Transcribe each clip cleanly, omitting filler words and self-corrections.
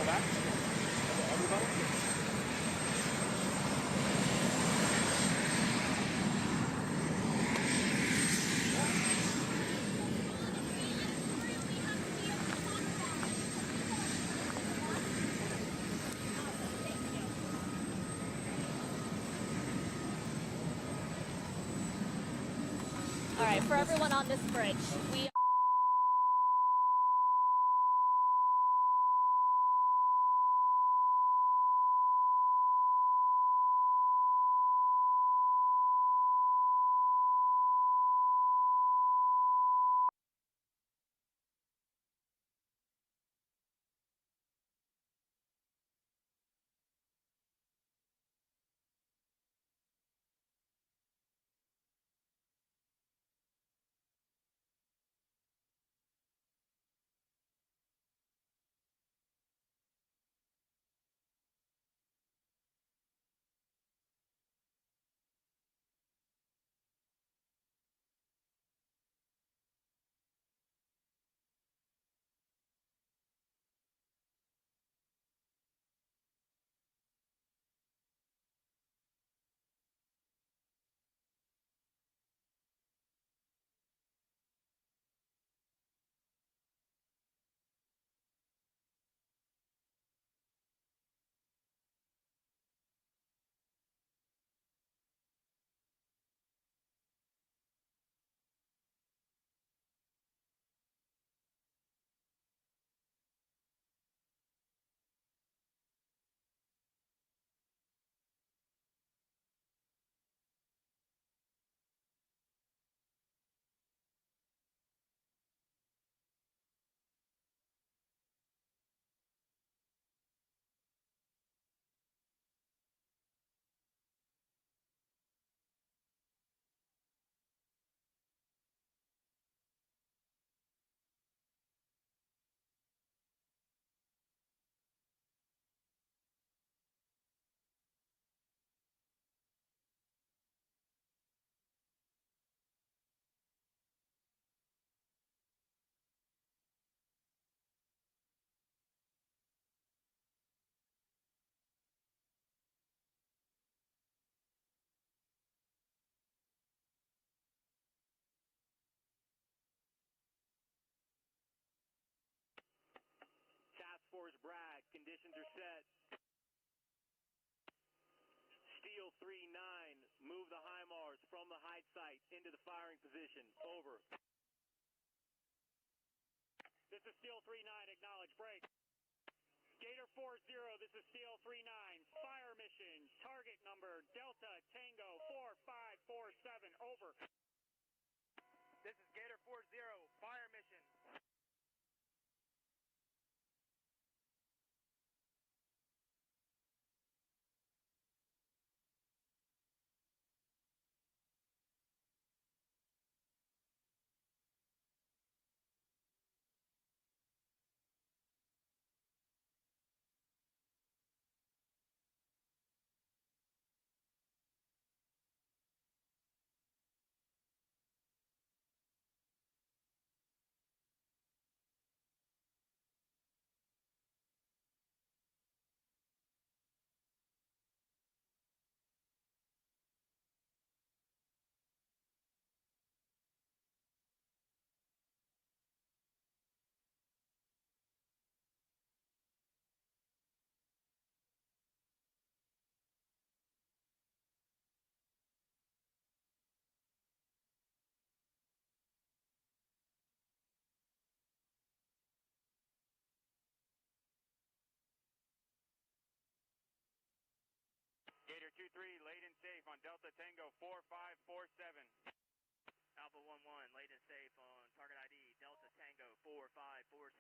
Call back. Everybody. All right, for everyone on this bridge, we Fort Bragg, conditions are set. Steel 3-9, move the HIMARS from the hide site into the firing position. Over. This is Steel 3-9, acknowledge, break. Gator 4-0, this is Steel 3-9, fire mission, target number Delta Tango 4547, over. This is Gator 4-0, fire mission. Gator 2-3, laid and safe on Delta Tango 4547. Alpha 1-1, laid and safe on target ID, Delta Tango 4547.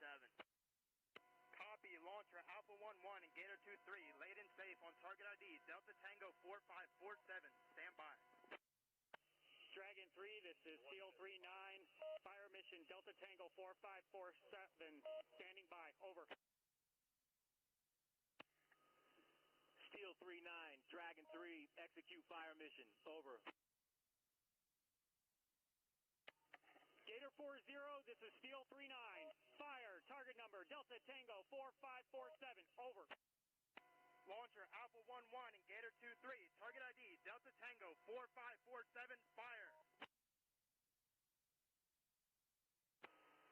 Copy, launcher Alpha 1-1 and Gator 2-3, laid and safe on target ID, Delta Tango 4547. Stand by. Dragon 3, this is Steel 3-9, fire mission Delta Tango 4547, standing by, over. Steel 3-9, Dragon 3, execute fire mission, over. Gator 440, this is Steel 39. Fire, target number Delta Tango 4547, over. Launcher Alpha 11 and Gator 23, target ID Delta Tango 4547, fire.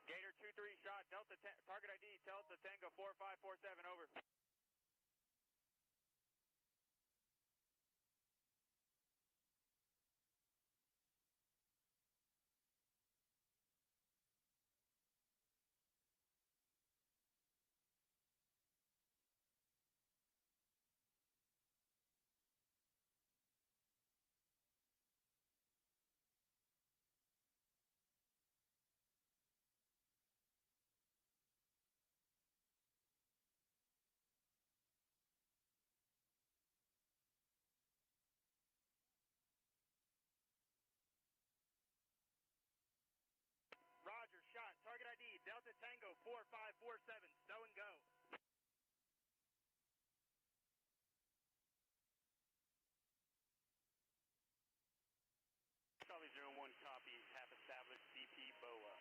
Gator 23 shot, target ID Delta Tango 4547, over. Roger, shot, target ID Delta Tango 4547, stow and go. Charlie 01 copy, half established BP BOA.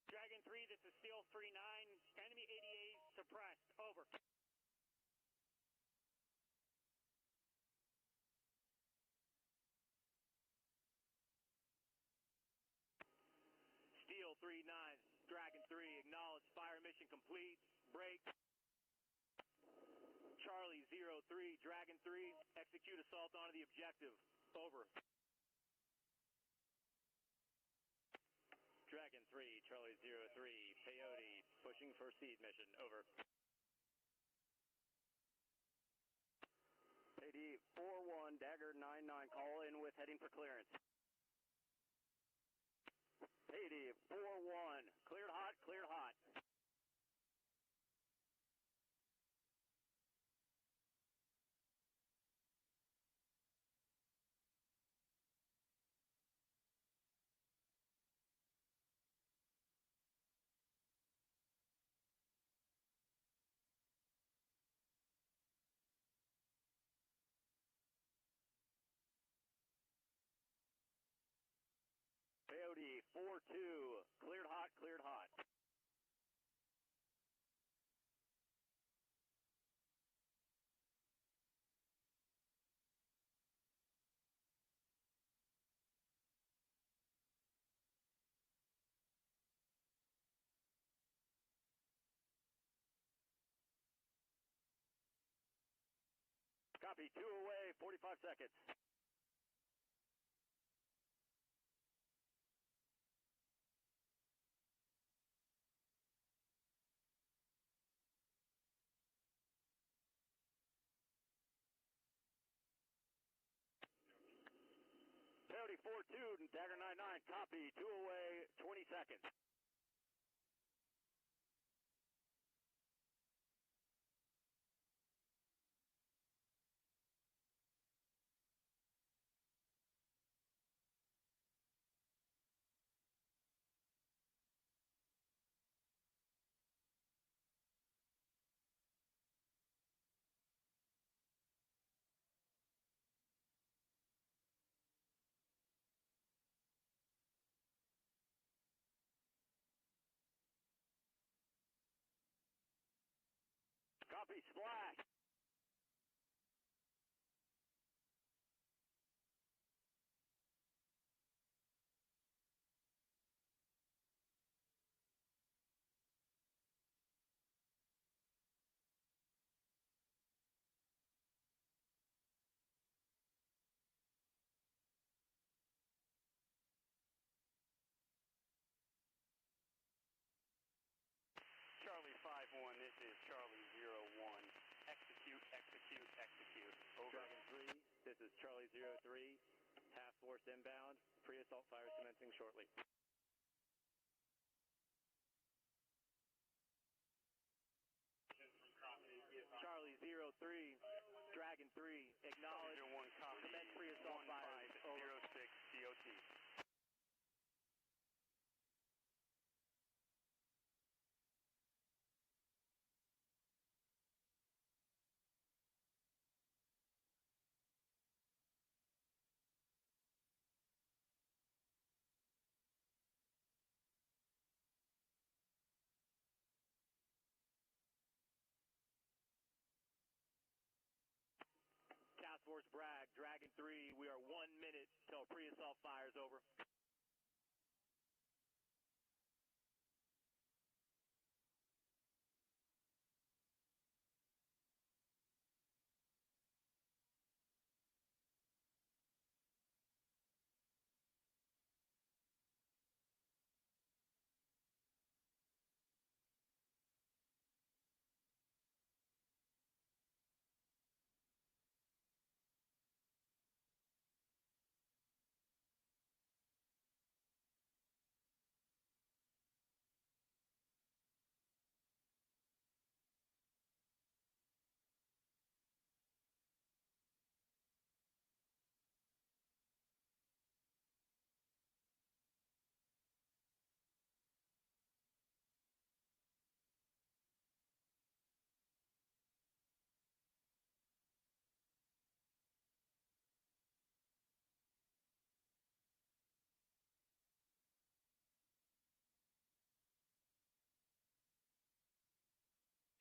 Dragon 3, this is Steel 39. Enemy 88 suppressed, over. Steel 39, Dragon 3, acknowledge fire mission complete. Break. Charlie 03, Dragon 3, execute assault onto the objective. Over. Dragon 3, Charlie 03, Peyote, pushing for seed mission. Over. AD 41, Dagger 99, call in with heading for clearance. AD 41, cleared hot, cleared hot. Peyote 42, cleared hot, cleared hot. Copy, 2 away, 45 seconds. Peyote 42, Dagger 99, copy, 2 away, 20 seconds. Copy, splash. Charlie 51, this is Charlie 01. Execute, execute, execute. Over. Dragon 3, this is Charlie 03, half force inbound, pre-assault fire commencing shortly. 3, Dragon 3, acknowledge, Charlie 01 copy, commence pre-assault fires, over. 1506 DOT. Task Force Bragg, Dragon 3, we are 1 minute till pre-assault fires, over.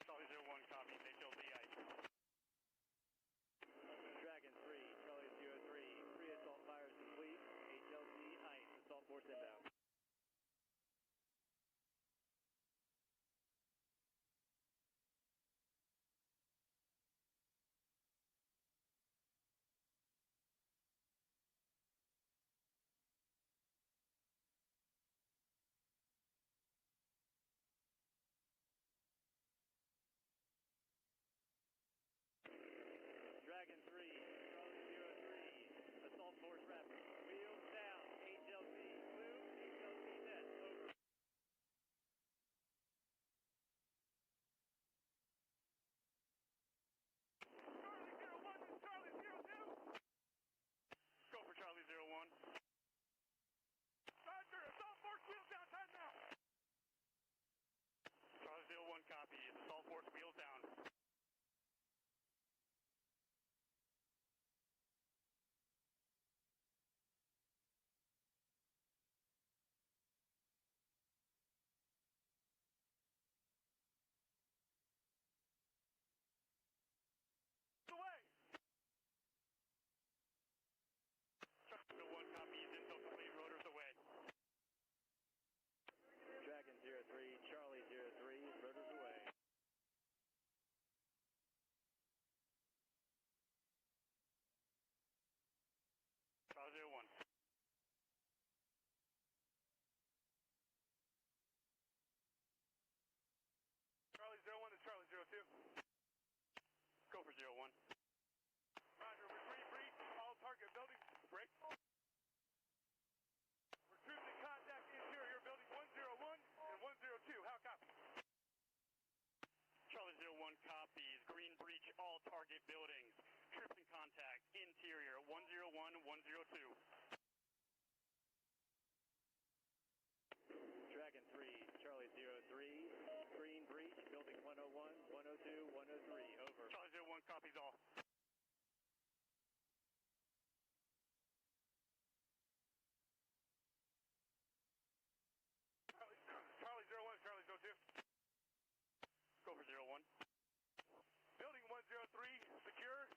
Charlie 01 copy, HLZ ice. Dragon 3, Charlie 03, pre-assault fires complete, HLZ ice, assault force inbound. Dragon 3, Charlie 03, assault force rep, wheels down, HLZ blue, HLZ net, over. Charlie 01, this is Charlie 02. Go for Charlie 01. Roger, assault force wheels down, time now. Charlie 01 copy, assault force wheels down. Away! Charlie 01 copy, intel complete, rotors away. Dragon 03, Charlie 03, rotors away. Charlie 01. Charlie 01 is Charlie 02. Go for 01. Roger, retreat breach, all target buildings, break. We're cruising contact interior building 101 and 102, how copy? Charlie 01 copies, green breach, all target buildings. Troops in contact, interior 101 and 102. Dragon 3, Charlie 03, green breach, building 101, 102, 103, over. Charlie 01 copies all. Charlie 01 is Charlie 02. Go for 01. Building 103, secure.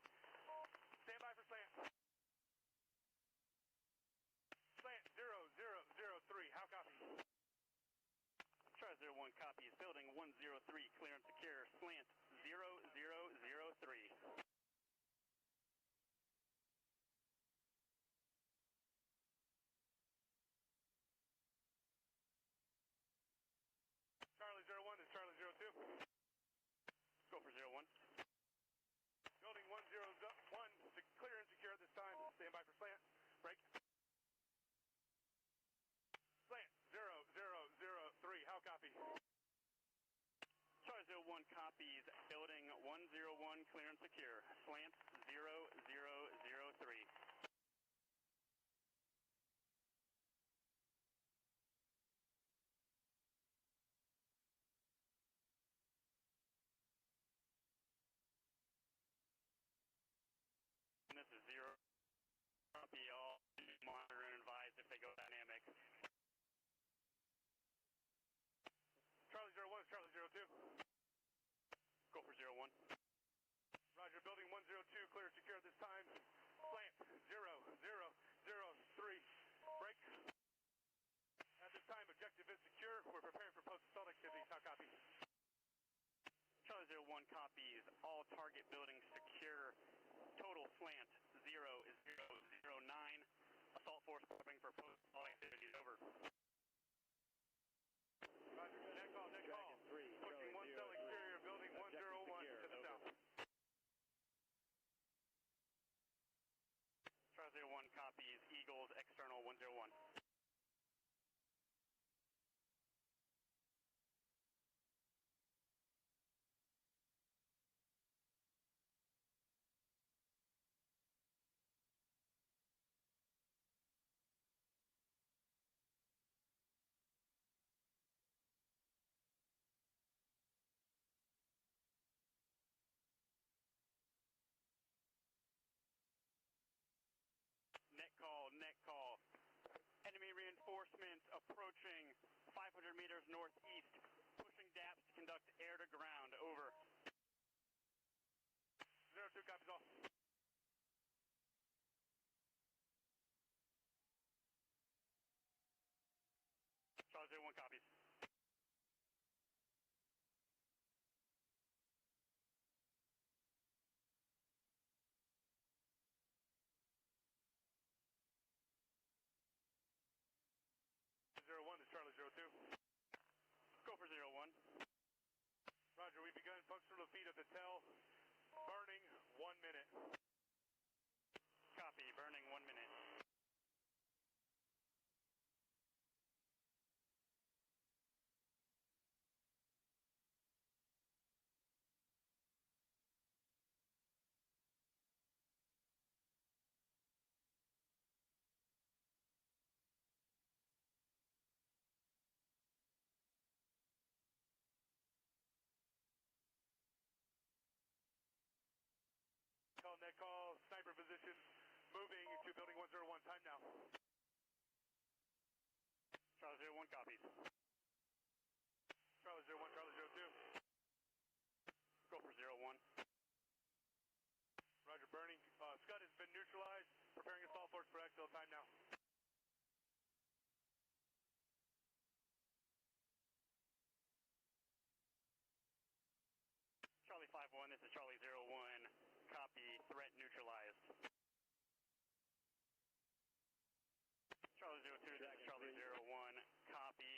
Stand by for slant. Slant 0003, how copy? Charlie 01 copies, building 103, clear and secure. Slant 0003. Charlie 01 is Charlie 02. Go for 01. Building 101, clear and secure this time. Stand by for slant. Break. Slant 0003, how copy? Charlie 01 copies, clear and secure. Slant 0003. This is 0. Copy all. Monitor and advise if they go dynamic. Charlie 01 is Charlie 02. Go for 01. Roger, building 102, clear and secure at this time. Slant 0003. Break. At this time, objective is secure. We're preparing for post-assault activities. How copy? Charlie 01 copies. All target buildings secure. Total slant 0009. Assault force prepping for post-assault activities. Over. Roger, net call, net call. Pushing 1 cell exterior, building 101 to the south. Charlie 01 copies. Eagles external 101. Net call. Enemy reinforcements approaching 500 meters northeast, pushing DAPs to conduct air to ground. Over. 02 copies all. Charlie 01 copies. This is Charlie 02. Go for 01. Roger, we've begun functional defeat of the TEL. Burning 1 minute. Copy. Burning 1 minute. Net call, sniper position, moving to building 101, time now. Charlie 01 copies. Charlie 01, Charlie 02. Go for 01. Roger, burning. Scud has been neutralized, preparing assault force for exfil, time now. Charlie 51, this is Charlie 01. Copy. Threat neutralized. Charlie 02, this is Charlie 01. Copy.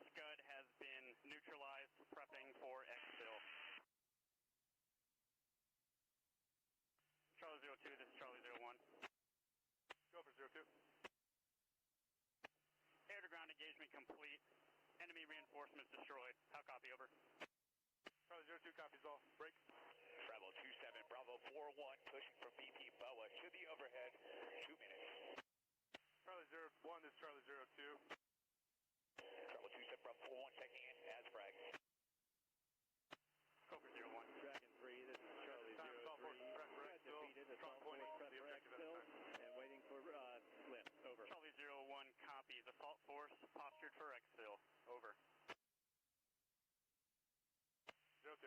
Scud has been neutralized, prepping for exfil. Charlie 02, this is Charlie 01. Go for 02. Air to ground engagement complete. Enemy reinforcements destroyed. How copy? Over. Charlie 02 copies all. Break. Bravo 27, Bravo 41, pushing from BP Boa to the overhead, 2 minutes. Charlie 01, this is Charlie 02. Bravo 27, Bravo 41, checking in as Bragg. Go for 01. Dragon 3, this is Charlie 03. Defeated, assault force prep for exfil and waiting for lift. Over. Charlie 01 copies. Assault force postured for exfil. Over. 02.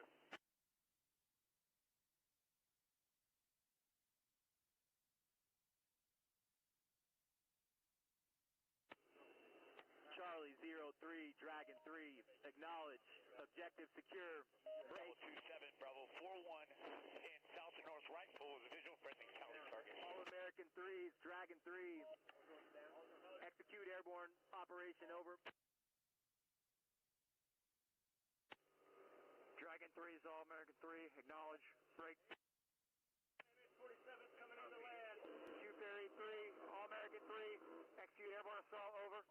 Charlie 03, Dragon 3, acknowledge, objective secure. Bravo 27, Bravo 41, in south and north right full of the visual friendly counter target. All American 3s, Dragon 3, execute airborne operation. Over. Dragon 3 is All American 3, acknowledge, break. 47's coming on the land. Q Ferry 3, All American 3, execute airborne assault. Over.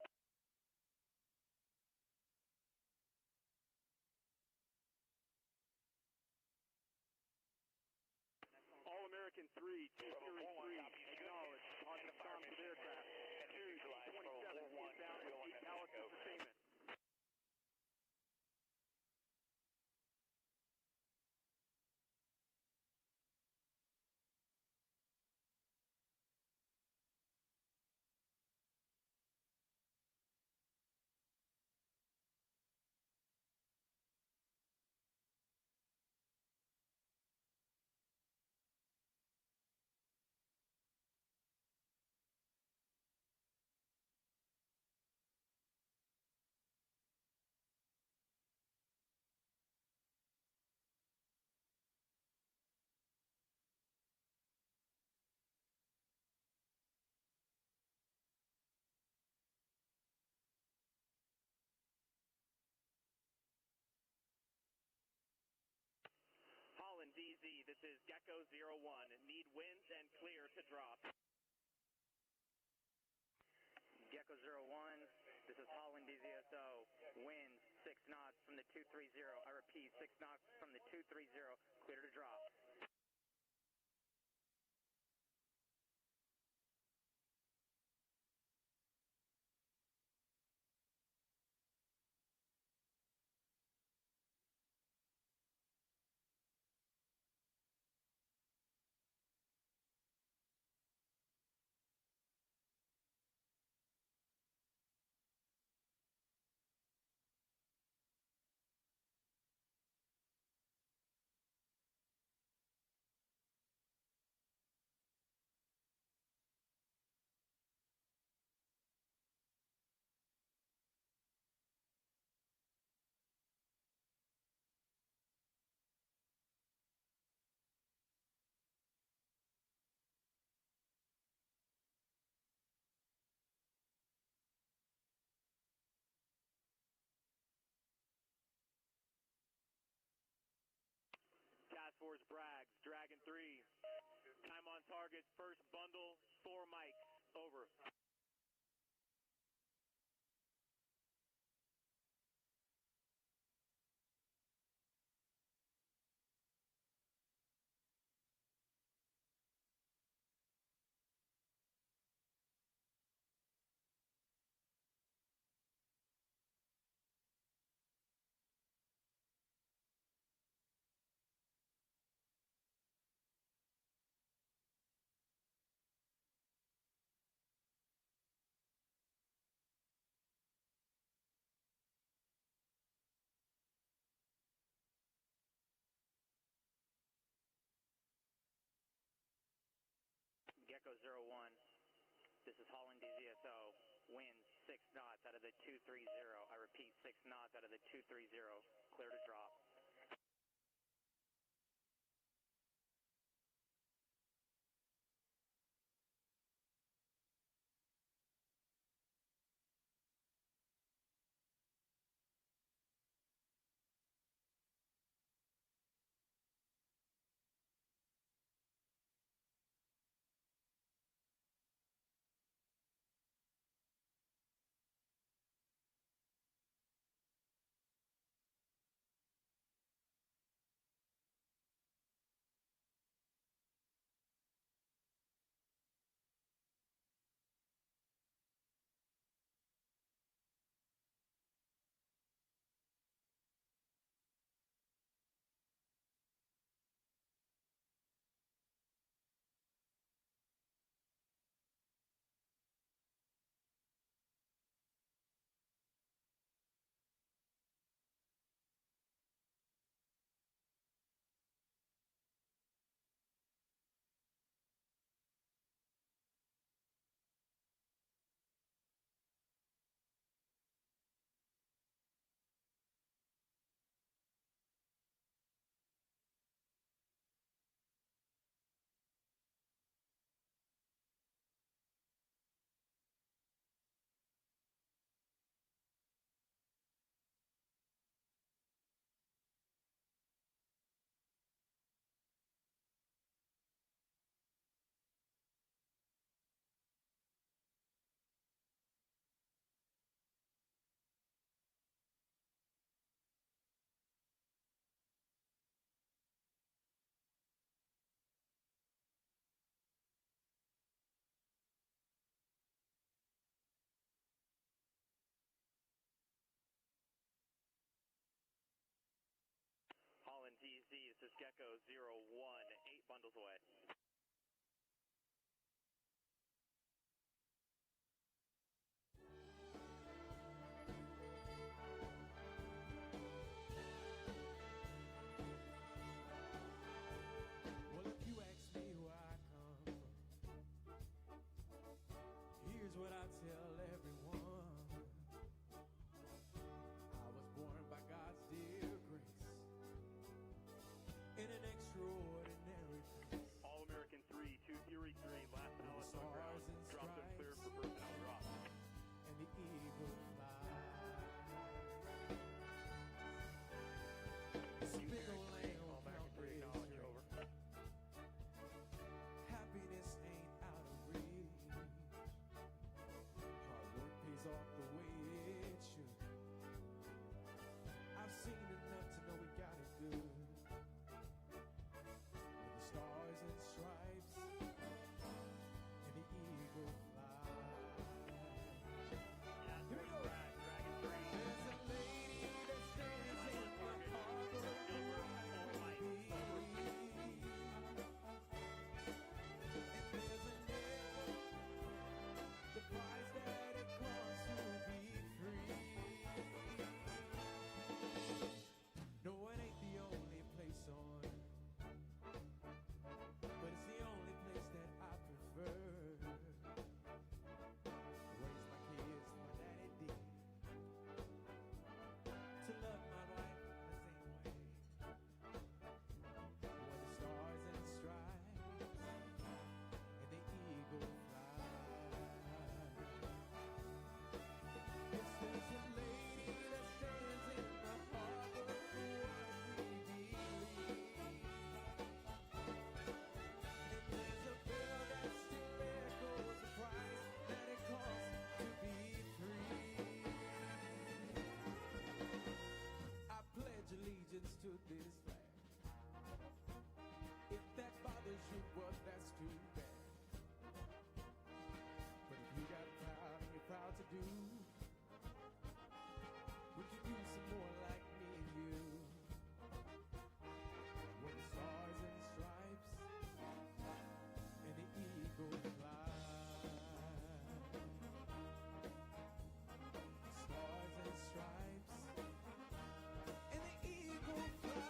Falcon 3, 2 Bravo Series 4-1, 3, copy. acknowledge, on the comms with aircraft. Series 27, inbound with 8 pallets of sustainment. Holland DZ, this is Gecko 01. Need winds and clear to drop. Gecko 01, this is Holland DZSO. Winds 6 knots from the 230. I repeat, 6 knots from the 230. Clear to drop. Task Force Bragg, Dragon 3. Time on target, first bundle, 4 mics. Over. Gecko 01, this is Holland DZSO. Winds 6 knots out of the 230. I repeat, 6 knots out of the 230. Clear to drop. this is Gecko 01, 8 bundles away. Well, if you ask me where I come from, here's what I tell everyone. I was born by God's dear grace in an extraordinary place. All-American 3, 233, last pallet Stars on ground. and Dropped and cleared for stripes. personnel drop. And the eagle flies. Spindle land on Mount Over. Happiness ain't out of reach. Hard work pays off the way it should. I've seen enough to know we got it good. With the stars and stripes and the eagle flies. Here we go. There's a lady that stands in the harbor of peace. And there's a neighbor, the price that it costs to be free. No, it ain't the only place on earth, but it's the only place that I prefer. Raise my kids my daddy did, to love my wife the same way. Where the stars and stripes and the eagle flies. Yes, there's a lady that stands in the harbor of what we believe. And there's a bell that still echoes the price that it costs to be free. I pledge allegiance to this flag. If that bothers you, well, that's too bad. But if you got proud and you're proud to do, would you do some more like me and you? When the stars and stripes and the eagle fly. Stars and stripes and the eagle fly.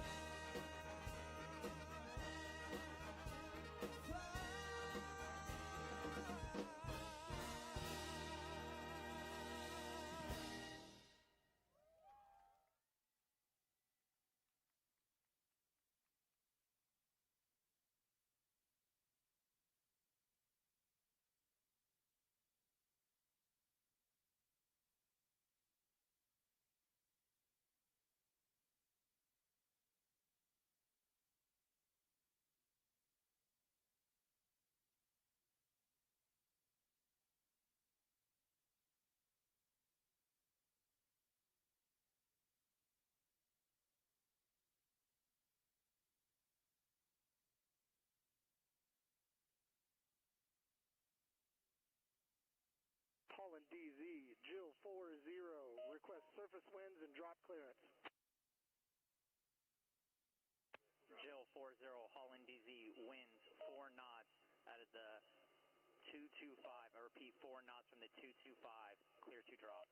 Holland DZ, Jill 40, request surface winds and drop clearance. Jill 40, Holland DZ, winds 4 knots out of the 225. I repeat, 4 knots from the 225, clear to drop.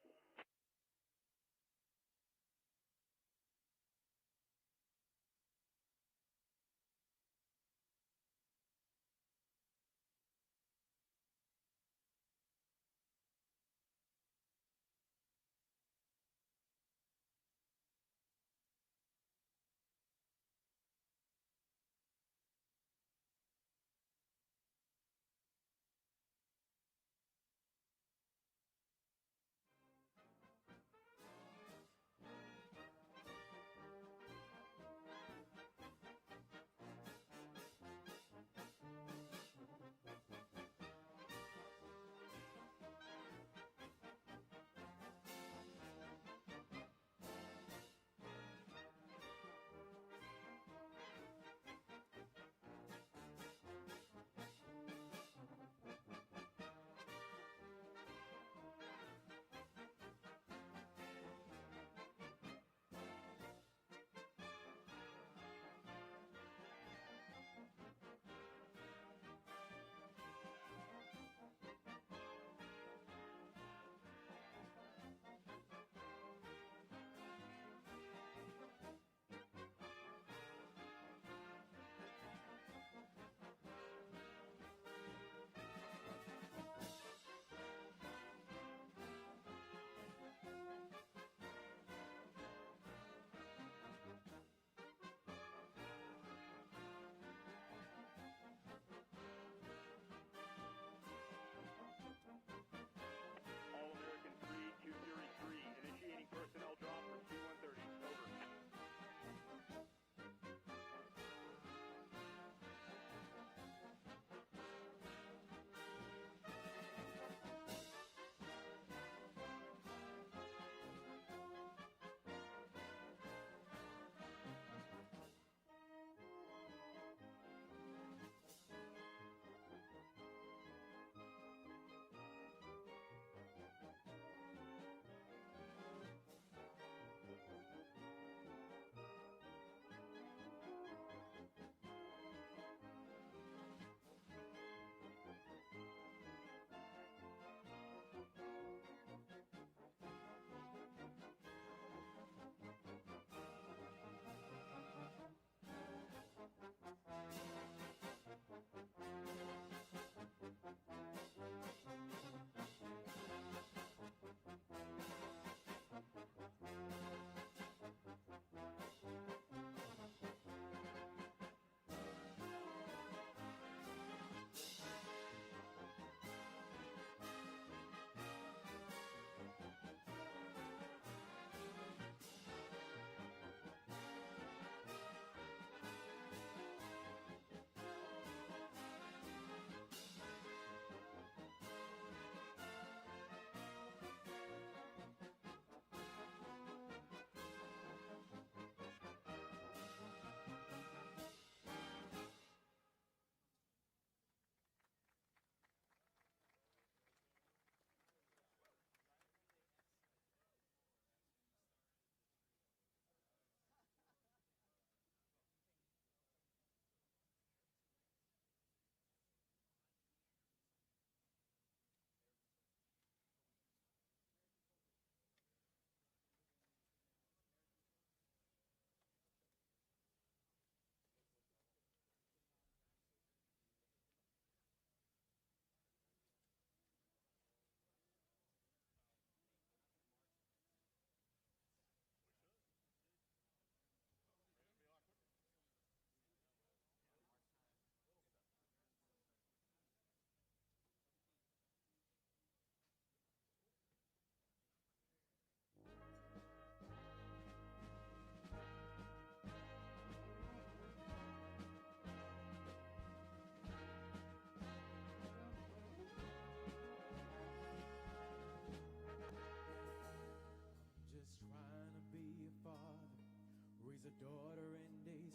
Raise a daughter and a son,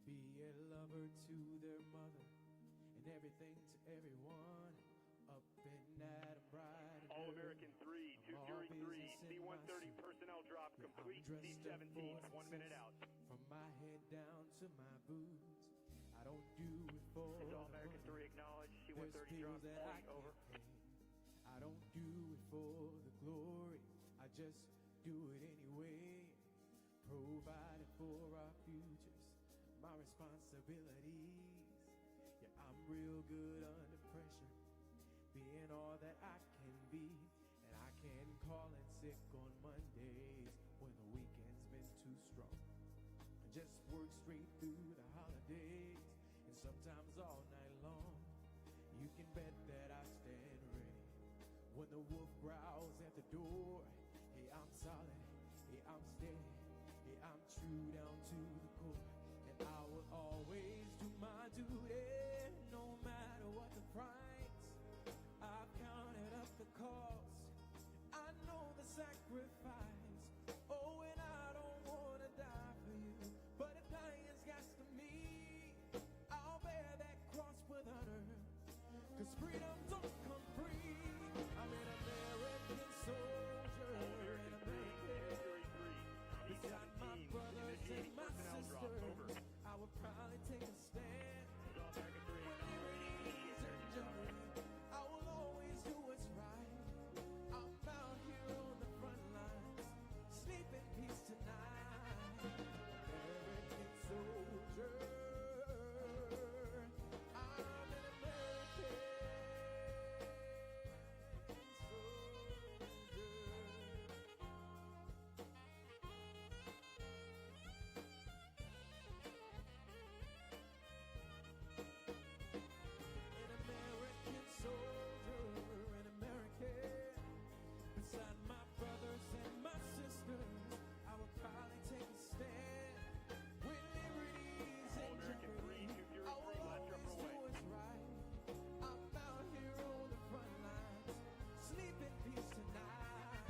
be a lover to their mother, and everything to everyone. Up and at 'em bright and All-American early. 3, I'm all 203, business in my C-130 suit. personnel drop Yeah, I'm complete, dressed up C-17, for 1 minute success. out. From my head down to my boots, I don't do it for This is the All-American money. 3, acknowledge, There's C-130 bills drop, that I complete, over. can't pay. I don't do it for the glory, I just do it anyway. Providing for our futures, my responsibilities. Yeah, I'm real good under pressure, being all that I can be. And I can call in sick on Mondays when the weekend's been too strong. I just work straight through the holidays, and sometimes all night long. You can bet that I stand ready when the wolf growls at the door. Hey, I'm solid, hey, I'm steady, hey, I'm true down to the core. And I will always do my duty, no matter what the price. I've counted up the cost, I know the sacrifice. Oh, and I don't wanna die for you, but if dying's got to me, I'll bear that cross with honor. 'Cause freedom don't come free. I'm an American soldier, an American. Beside my brothers and my sisters, I would probably take a stand. When liberty's in jeopardy, I will always do what's right. I'm out here on the front lines, sleep in peace tonight. American soldier, I'm an American soldier, an American. Beside my brothers and my sisters, I will probably take a stand. When liberty's in jeopardy, I will always do what's right. I'm out here on the front lines, sleep in peace tonight.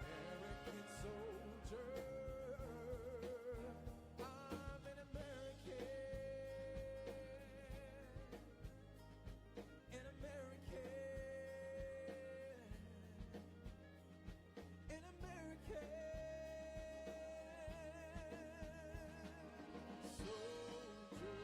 American soldier, I'm an American. An American, an American soldier.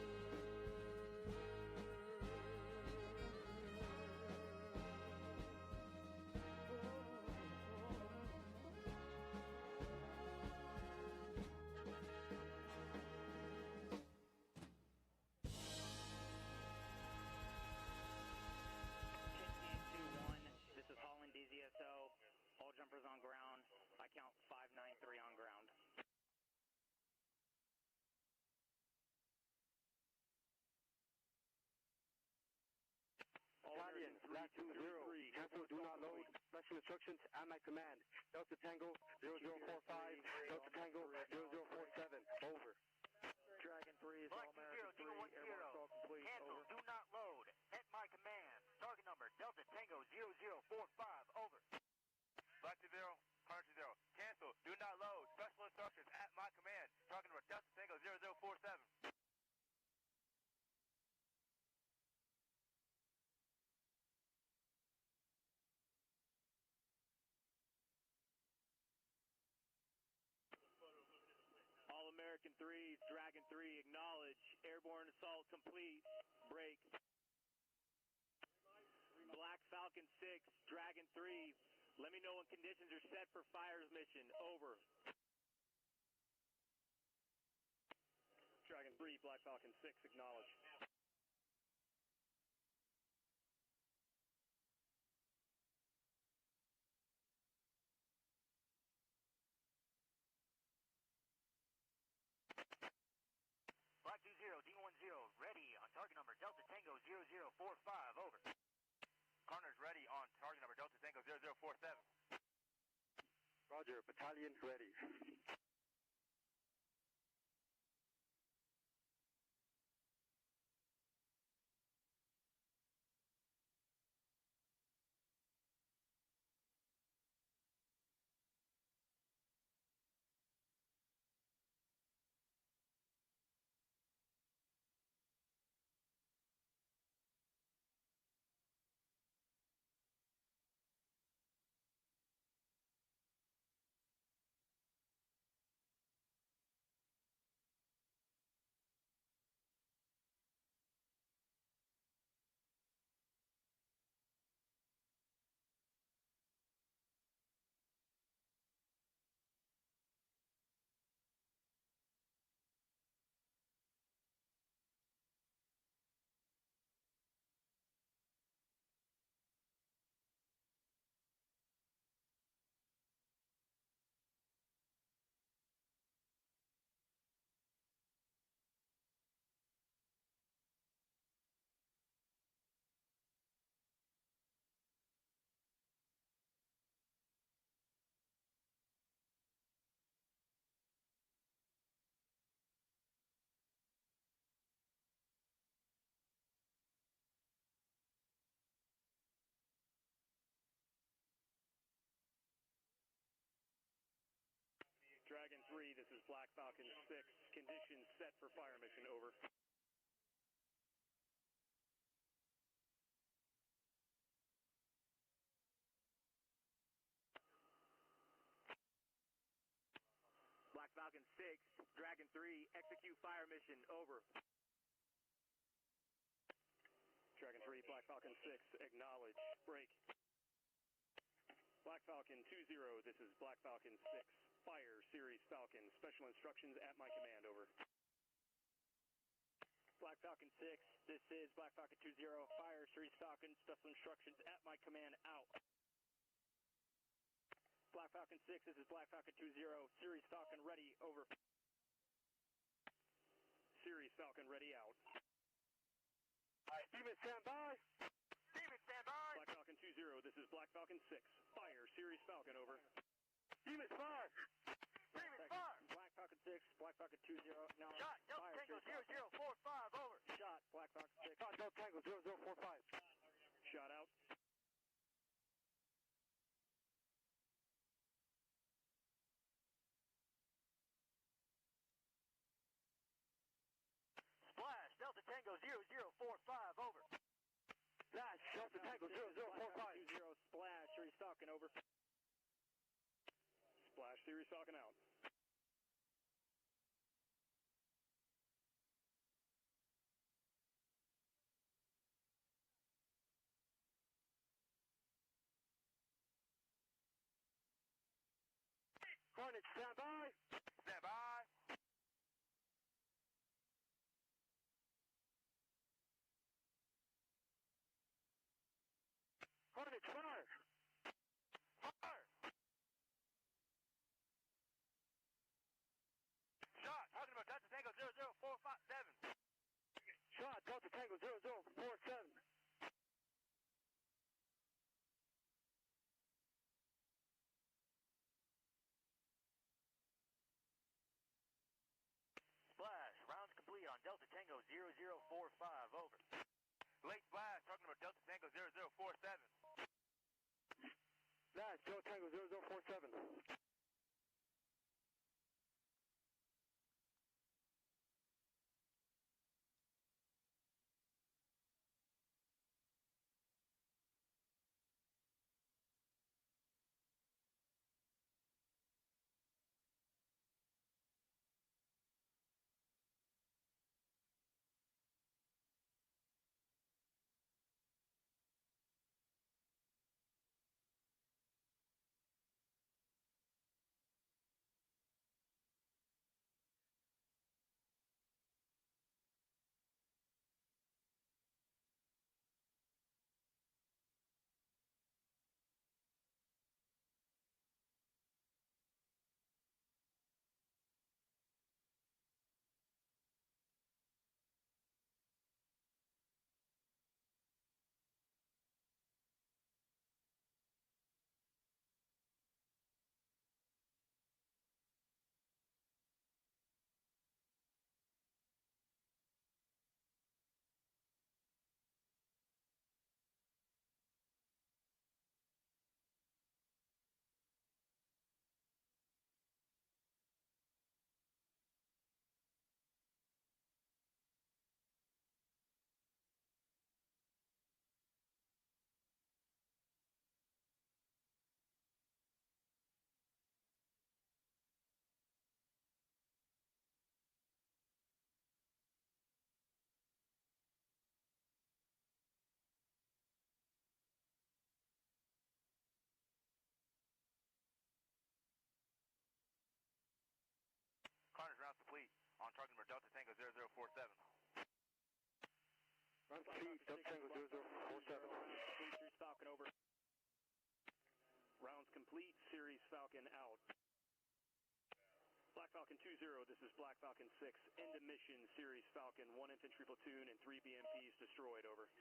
This is Holland DZSO. All jumpers on ground. I count 593 on ground. Battalion, last 203, cancel, do not load. Special instructions at my command. Delta Tango 0045, Delta Tango 0047, over. Dragon 3 is Black All-American 3, 2010, airborne assault complete, cancel, over. do not load. At my command. Target number Delta Tango 0045, over. Black 20, Hunter 20, cancel, do not load. Special instructions at my command. Target number Delta Tango 0047. All-American 3, Dragon 3, acknowledge. Airborne assault complete. Break. Black Falcon 6, Dragon 3, let me know when conditions are set for fires mission. Over. Dragon 3, Black Falcon 6, acknowledge. Black 20, D10, ready on target number Delta Tango 0045, over. Carter's ready on target number Delta Tango 0047. Roger, battalion ready. this is Black Falcon 6. Conditions set for fire mission, over. Black Falcon 6, Dragon 3, execute fire mission, over. Dragon 3, Black Falcon 6, acknowledge, break. Black Falcon 20, this is Black Falcon 6, fire, Series Falcon, special instructions at my command, over. Black Falcon 6, this is Black Falcon 20, fire, Series Falcon, special instructions at my command, out. Black Falcon 6, this is Black Falcon 20, Series Falcon ready, over. Series Falcon ready, out. Alright, Steven, stand by. Steven, stand by. Black Falcon 20, this is Black Falcon 6, fire, Series Falcon, over. Steven, fire. Steven, fire. Black Falcon 6, Black Falcon 20, now Shot, Delta fire, Tango Series Falcon. 0045, over. Shot, Black Falcon 6. Shot, Delta Tango 0045. Shot out. Splash, Delta Tango 0045, over. Flash, Delta Tango 0045. 20, splash, Series Falcon, over. Splash, Series Falcon out. Hornet, stand by. Stand by. Hornet, fire. Fire. Shot, talking about Delta Tango 00457. Shot, Delta Tango 0047. Splash, rounds complete on Delta Tango 0045, over. Late splash, talking about Delta Tango 0047. Flash, Delta Tango 0047. Carnage rounds complete on target number Delta Tango 0047. Round complete, Delta Tango 0047. Series Falcon, over. Rounds complete, Series Falcon out. Black Falcon 20, this is Black Falcon 6, end of mission, Series Falcon, 1 infantry platoon and 3 BMPs destroyed, over.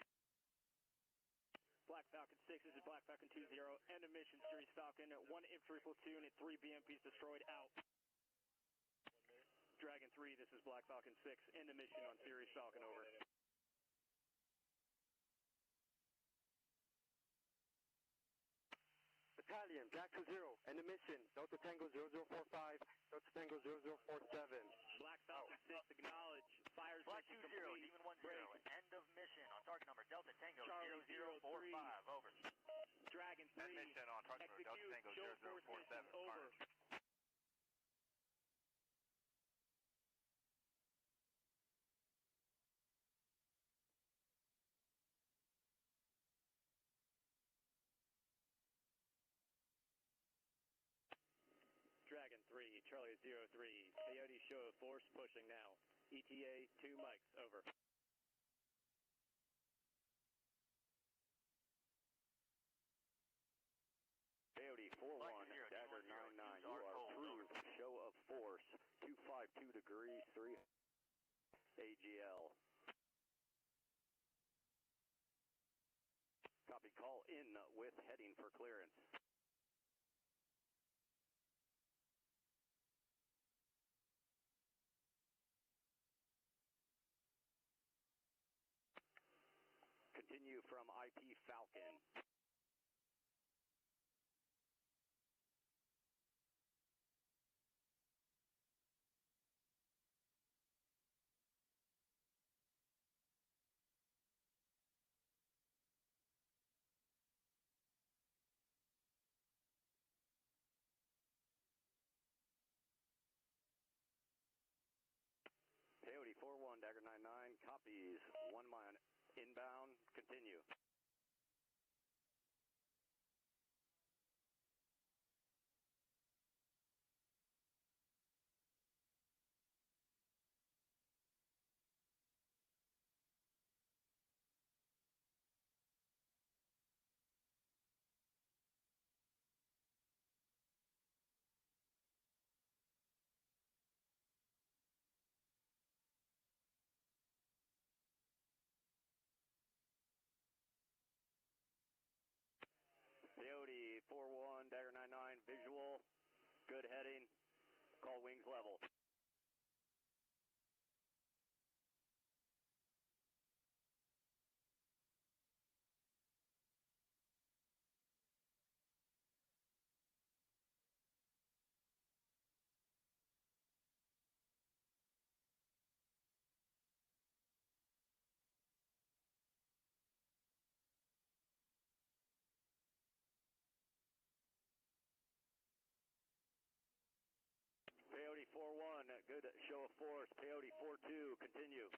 Black Falcon 6, this is Black Falcon 20, end of mission, Series Falcon, 1 infantry platoon and 3 BMPs destroyed, out. Dragon 3, this is Black Falcon 6, end of mission on Series Falcon, over. Battalion, Jack to 0, end the mission. Delta Tango 0045, Delta Tango 0047. Black Falcon 6, acknowledge. Fires Black mission 20, complete. Demon 10, end of mission on target number Delta Tango Charlie 0045, over. Dragon 3, End mission on target number Delta execute, Tango show force 0047, mission, over. Dragon 3, Charlie 03, Coyote show of force pushing now. ETA 2 mics, over. Coyote 41, Dagger 99, you are approved. Show of force, 252 degrees, 3 AGL. Copy, call in with heading for clearance. Continue from IP Falcon. Coyote 41, Dagger 99, copies, 1 mile inbound, continue. Coyote 41, Dagger 99, visual, good heading, call wings level. Coyote 41, good show of force. Coyote 42, continue.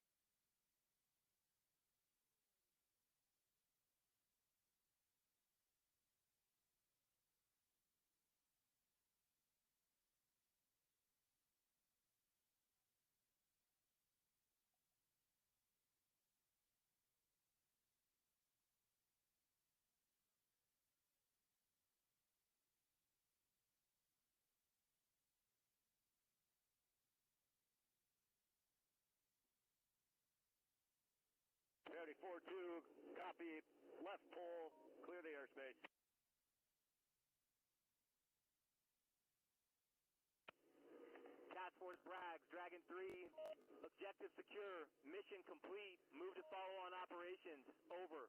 Coyote 42, copy, left pole, clear the airspace. Task Force Bragg, Dragon 3, objective secure, mission complete, move to follow on operations, over.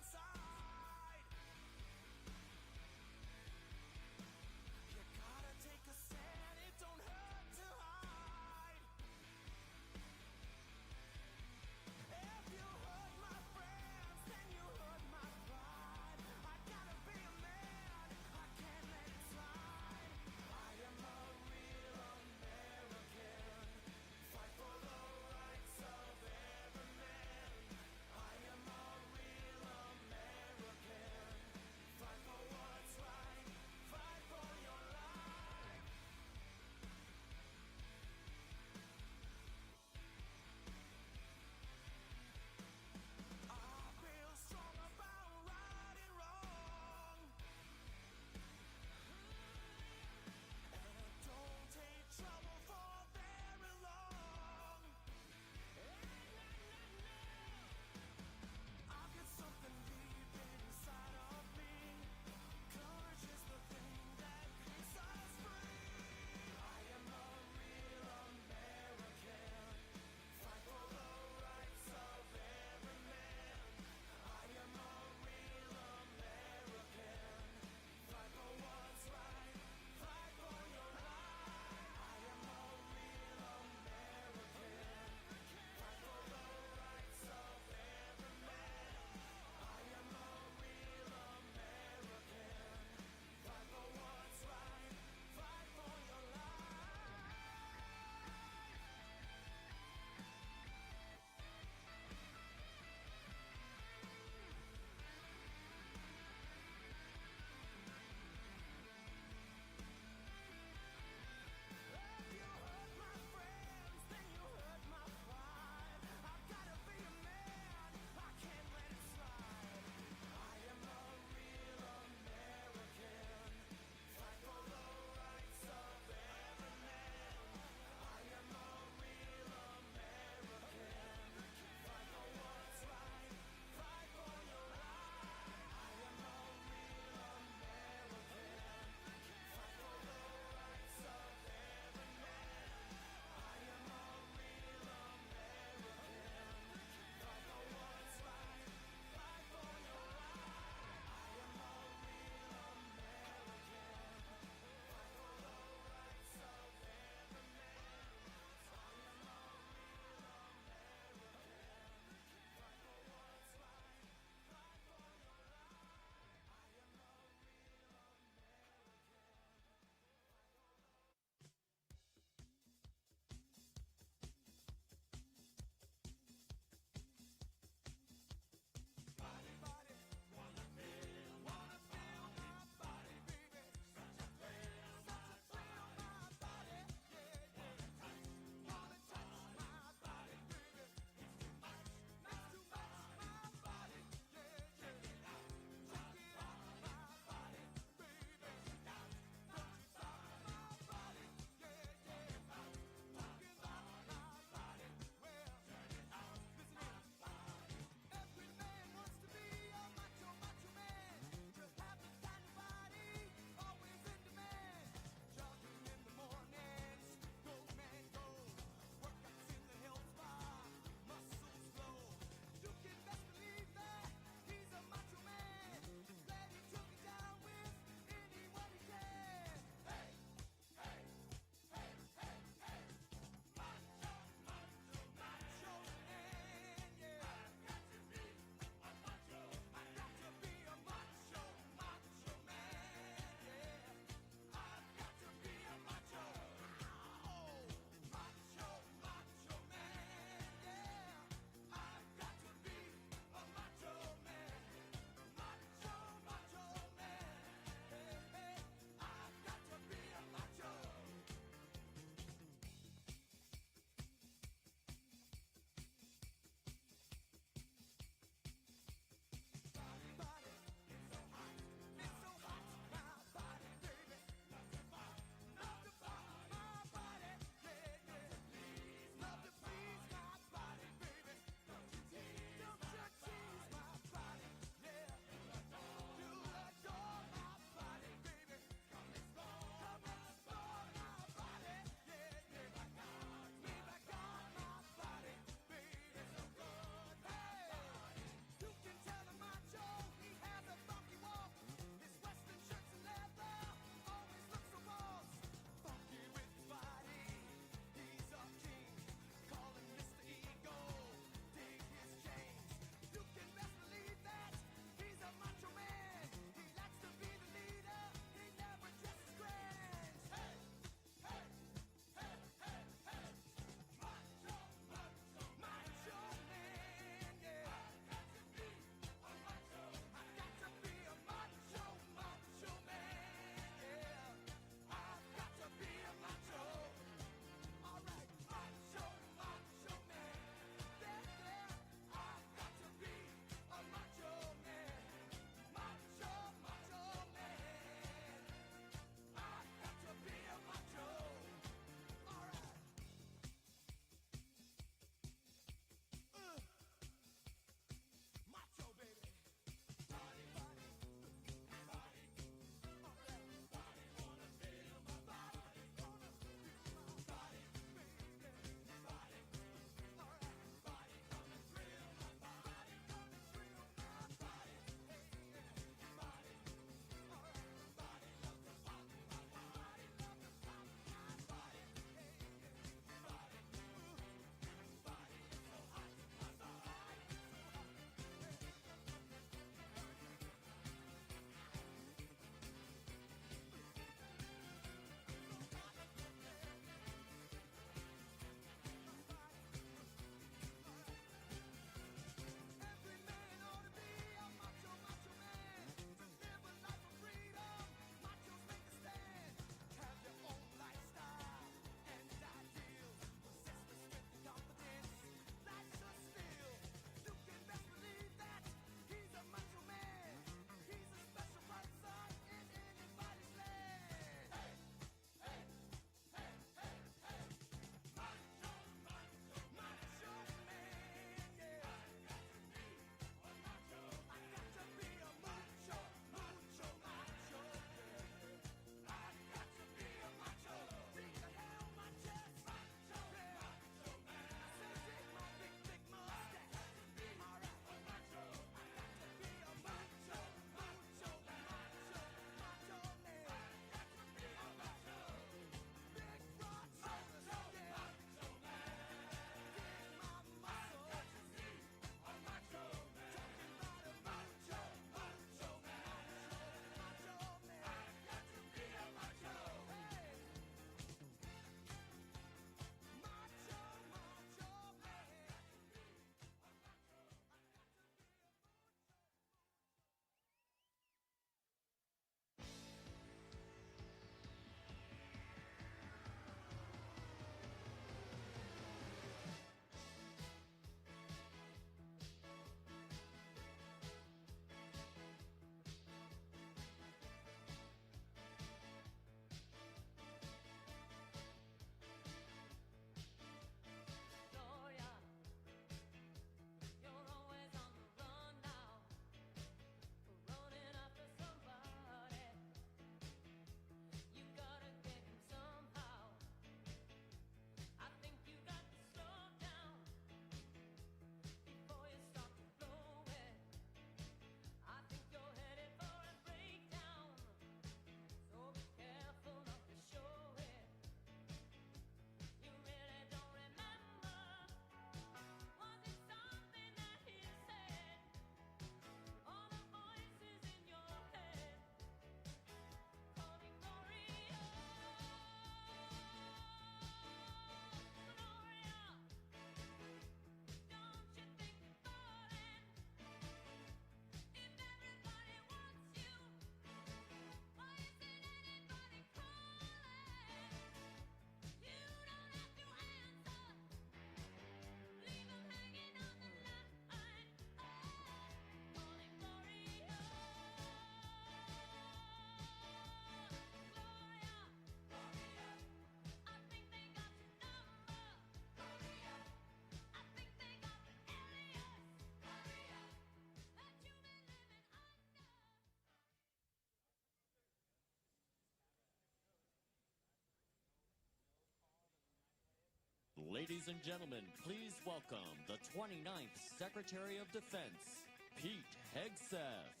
Ladies and gentlemen, please welcome the 29th Secretary of Defense, Pete Hegseth.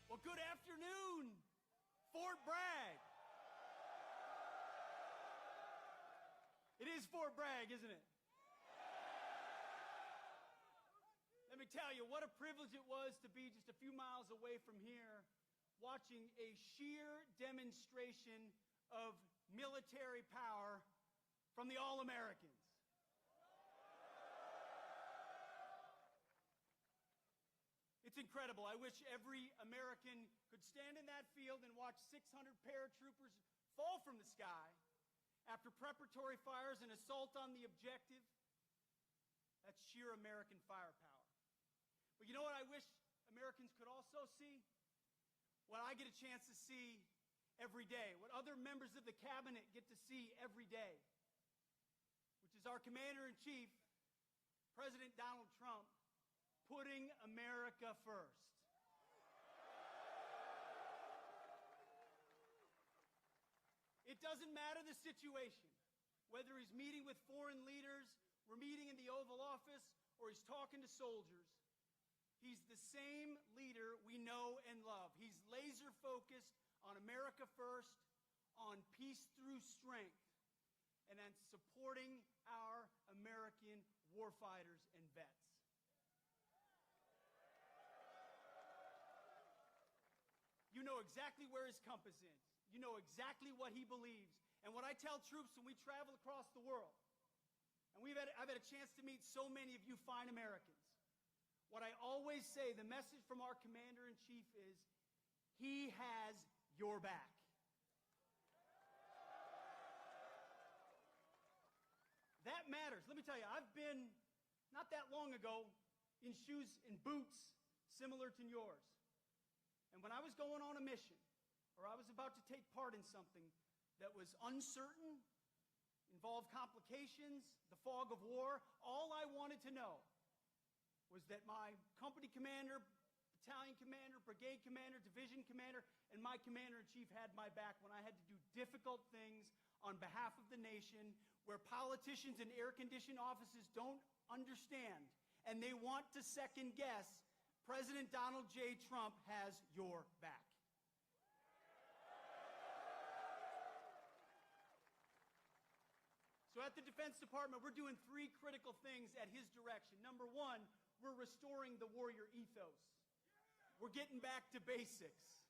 Well, good afternoon, Fort Bragg. It is Fort Bragg, isn't it? Let me tell you, what a privilege it was to be just a few miles away from here, watching a sheer demonstration of military power from the All-Americans. It's incredible. I wish every American could stand in that field and watch 600 paratroopers fall from the sky after preparatory fires and assault on the objective. That's sheer American firepower. But you know what I wish Americans could also see? What I get a chance to see every day, what other members of the cabinet get to see every day, which is our Commander-in-Chief, President Donald Trump, putting America first. It doesn't matter the situation, whether he's meeting with foreign leaders, we're meeting in the Oval Office, or he's talking to soldiers. He's the same leader we know and love. He's laser focused on America first, on peace through strength, and on supporting our American warfighters and vets. You know exactly where his compass is. You know exactly what he believes. And what I tell troops when we travel across the world, and I've had a chance to meet so many of you fine Americans, what I always say, the message from our Commander-in-Chief is, he has your back. That matters. Let me tell you, I've been, not that long ago, in shoes and boots similar to yours. And when I was going on a mission, or I was about to take part in something that was uncertain, involved complications, the fog of war, all I wanted to know was that my company commander, battalion commander, brigade commander, division commander, and my commander-in-chief had my back when I had to do difficult things on behalf of the nation, where politicians in air-conditioned offices don't understand, and they want to second-guess. President Donald J. Trump has your back. So at the Defense Department, we're doing three critical things at his direction. Number one, we're restoring the warrior ethos. We're getting back to basics.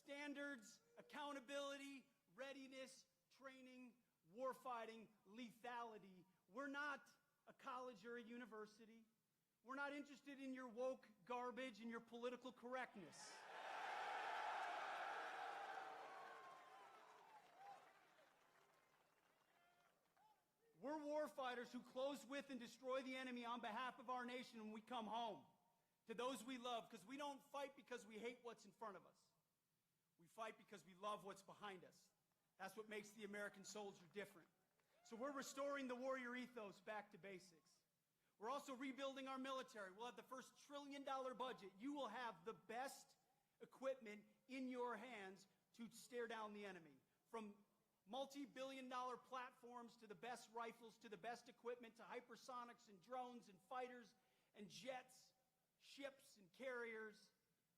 Standards, accountability, readiness, training, warfighting, lethality. We're not a college or a university. We're not interested in your woke garbage and your political correctness. We're warfighters who close with and destroy the enemy on behalf of our nation when we come home to those we love, because we don't fight because we hate what's in front of us. We fight because we love what's behind us. That's what makes the American soldier different. So we're restoring the warrior ethos back to basics. We're also rebuilding our military. We'll have the first $1 trillion budget. You will have the best equipment in your hands to stare down the enemy. From multi-billion-dollar platforms to the best rifles to the best equipment to hypersonics and drones and fighters and jets, ships and carriers.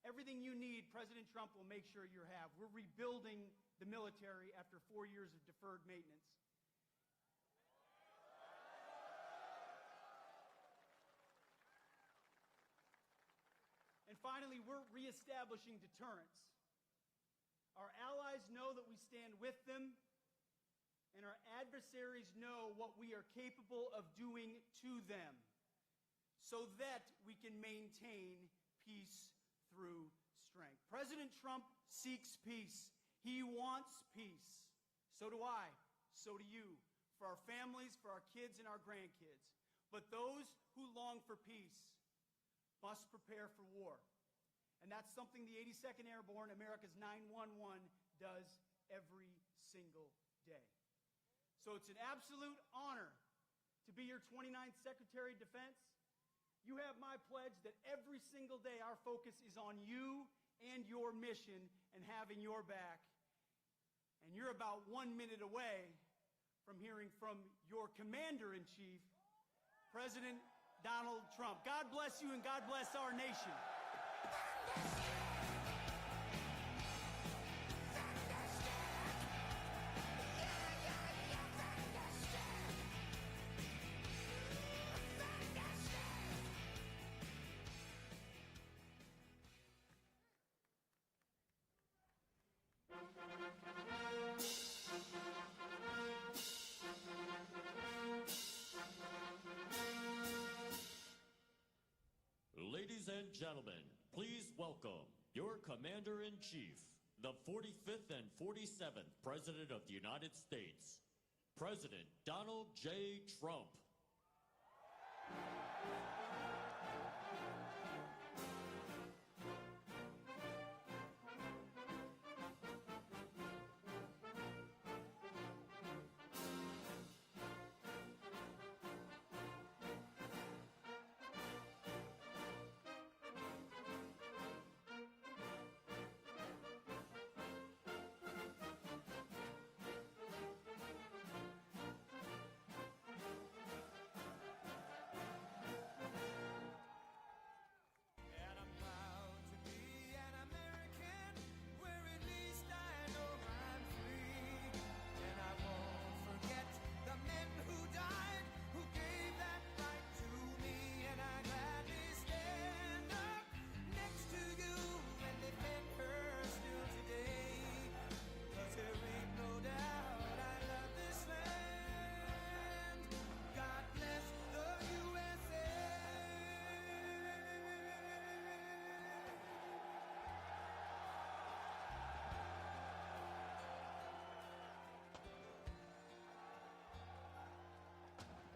Everything you need, President Trump will make sure you have. We're rebuilding the military after 4 years of deferred maintenance. And finally, we're reestablishing deterrence. Our allies know that we stand with them, and our adversaries know what we are capable of doing to them, so that we can maintain peace through strength. President Trump seeks peace. He wants peace. So do I. So do you. For our families, for our kids, and our grandkids. But those who long for peace must prepare for war. And that's something the 82nd Airborne, America's 911, does every single day. So it's an absolute honor to be your 29th Secretary of Defense. You have my pledge that every single day our focus is on you and your mission and having your back. And you're about 1 minute away from hearing from your Commander-in-Chief, President Donald Trump. God bless you and God bless our nation. Ladies and gentlemen, please welcome your Commander-in-Chief, the 45th and 47th President of the United States, President Donald J. Trump.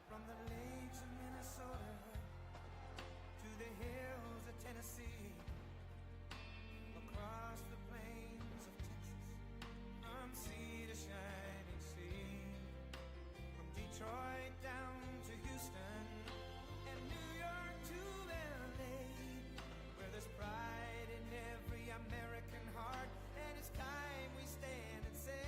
From the lakes of Minnesota to the hills of Tennessee, across the plains of Texas, from sea to shining sea, from Detroit down to Houston and New York to LA, where there's pride in every American heart, and it's time we stand and say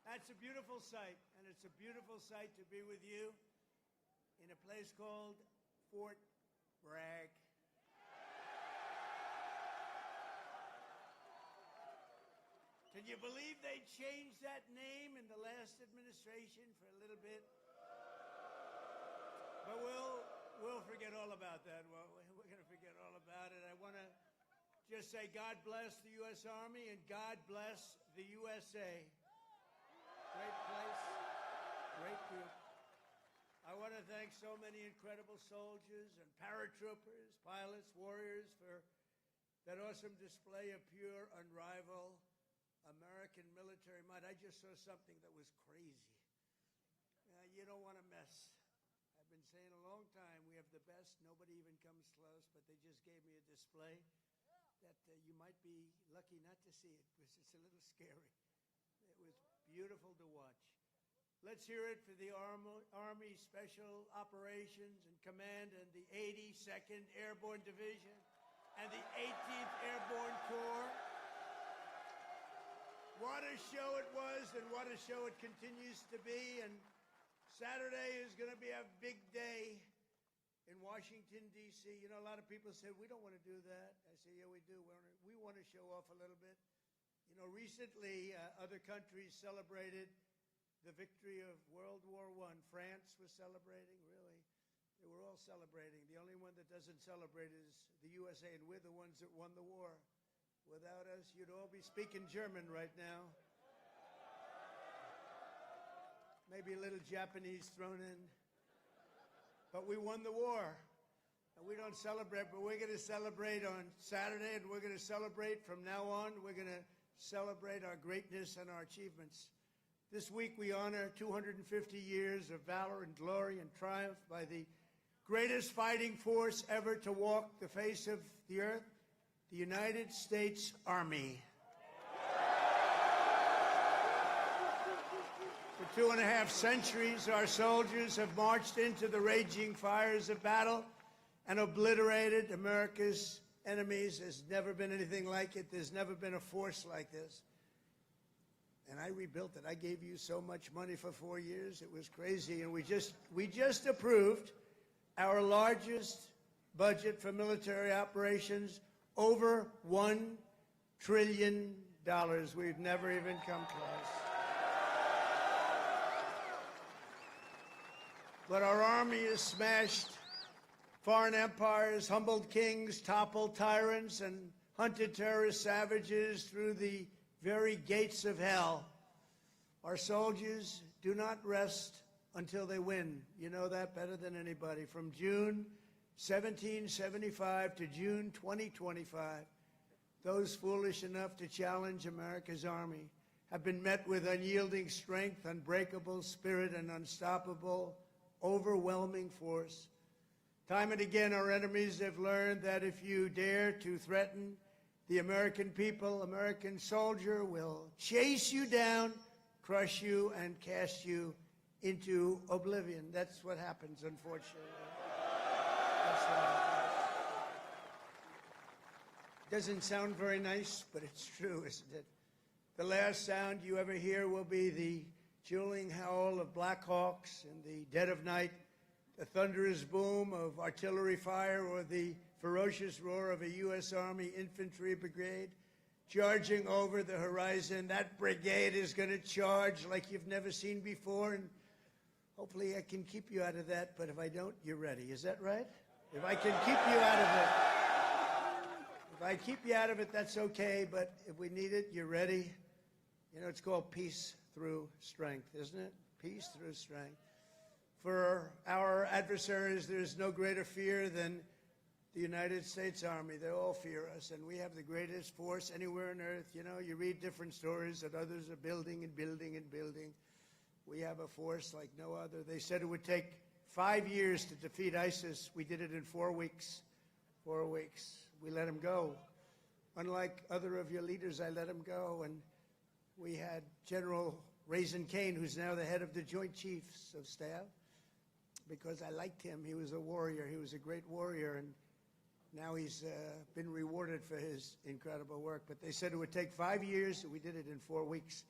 That's a beautiful sight, and it's a beautiful sight to be with you in a place called Fort Bragg. Can you believe they changed that name in the last administration for a little bit? But we'll forget all about that. We're going to forget all about it. I want to just say God bless the U.S. Army and God bless the USA. Great place, great group. I want to thank so many incredible soldiers and paratroopers, pilots, warriors for that awesome display of pure, unrivaled American military might. I just saw something that was crazy. You don't want to mess. I've been saying a long time, we have the best. Nobody even comes close, but they just gave me a display that you might be lucky not to see it because it's a little scary. It was beautiful to watch. Let's hear it for the Army Special Operations and Command and the 82nd Airborne Division and the 18th Airborne Corps. What a show it was and what a show it continues to be. And Saturday is going to be a big day in Washington, D.C. You know, a lot of people said, we don't want to do that. I say, yeah, we do. We want to show off a little bit. You know, recently, other countries celebrated the victory of World War I. France was celebrating, really. They were all celebrating. The only one that doesn't celebrate is the USA, and we're the ones that won the war. Without us, you'd all be speaking German right now. Maybe a little Japanese thrown in. But we won the war. And we don't celebrate, but we're going to celebrate on Saturday, and we're going to celebrate from now on. We're going to celebrate our greatness and our achievements. This week we honor 250 years of valor and glory and triumph by the greatest fighting force ever to walk the face of the earth, the United States Army. For 2.5 centuries, our soldiers have marched into the raging fires of battle and obliterated America's enemies. There's never been anything like it. There's never been a force like this. And I rebuilt it. I gave you so much money for 4 years. It was crazy. And we just approved our largest budget for military operations, over $1 trillion. We've never even come close. But our army has smashed foreign empires, humbled kings, toppled tyrants, and hunted terrorist savages through the very gates of hell. Our soldiers do not rest until they win. You know that better than anybody. From June 1775 to June 2025, those foolish enough to challenge America's army have been met with unyielding strength, unbreakable spirit, and unstoppable, overwhelming force. Time and again, our enemies have learned that if you dare to threaten the American people, American soldier will chase you down, crush you, and cast you into oblivion. That's what happens, unfortunately. That's what happens. Doesn't sound very nice, but it's true, isn't it? The last sound you ever hear will be the dueling howl of Black Hawks in the dead of night, the thunderous boom of artillery fire, or the ferocious roar of a U.S. Army infantry brigade charging over the horizon. That brigade is going to charge like you've never seen before, and hopefully I can keep you out of that, but if I don't, you're ready. Is that right? If I can keep you out of it, if I keep you out of it, that's okay, but if we need it, you're ready. You know, it's called peace through strength, isn't it? Peace through strength. For our adversaries, there's no greater fear than the United States Army. They all fear us, and we have the greatest force anywhere on earth. You know, you read different stories that others are building and building and building. We have a force like no other. They said it would take 5 years to defeat ISIS. We did it in 4 weeks. 4 weeks. We let them go. Unlike other of your leaders, I let them go, and we had General Raisin Kane, who's now the head of the Joint Chiefs of Staff, because I liked him. He was a warrior. He was a great warrior, and now he's been rewarded for his incredible work. But they said it would take 5 years, and we did it in 4 weeks.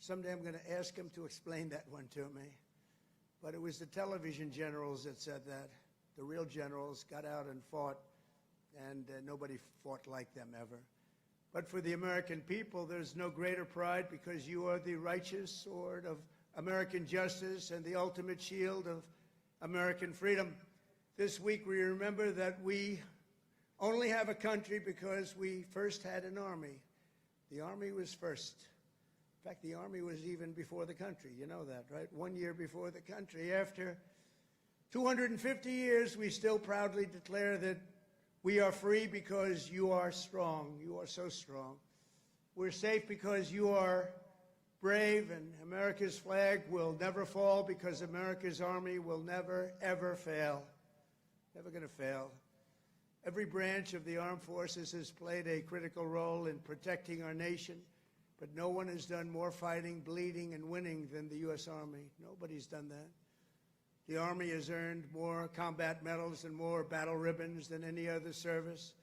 Someday I'm going to ask him to explain that one to me. But it was the television generals that said that. The real generals got out and fought, and nobody fought like them ever. But for the American people, there's no greater pride because you are the righteous sword of American justice and the ultimate shield of American freedom. This week we remember that we only have a country because we first had an army. The army was first. In fact, the army was even before the country. You know that, right? 1 year before the country. After 250 years, we still proudly declare that we are free because you are strong. You are so strong. We're safe because you are brave, and America's flag will never fall because America's army will never, ever fail. Never going to fail. Every branch of the armed forces has played a critical role in protecting our nation, but no one has done more fighting, bleeding, and winning than the U.S. Army. Nobody's done that. The Army has earned more combat medals and more battle ribbons than any other service,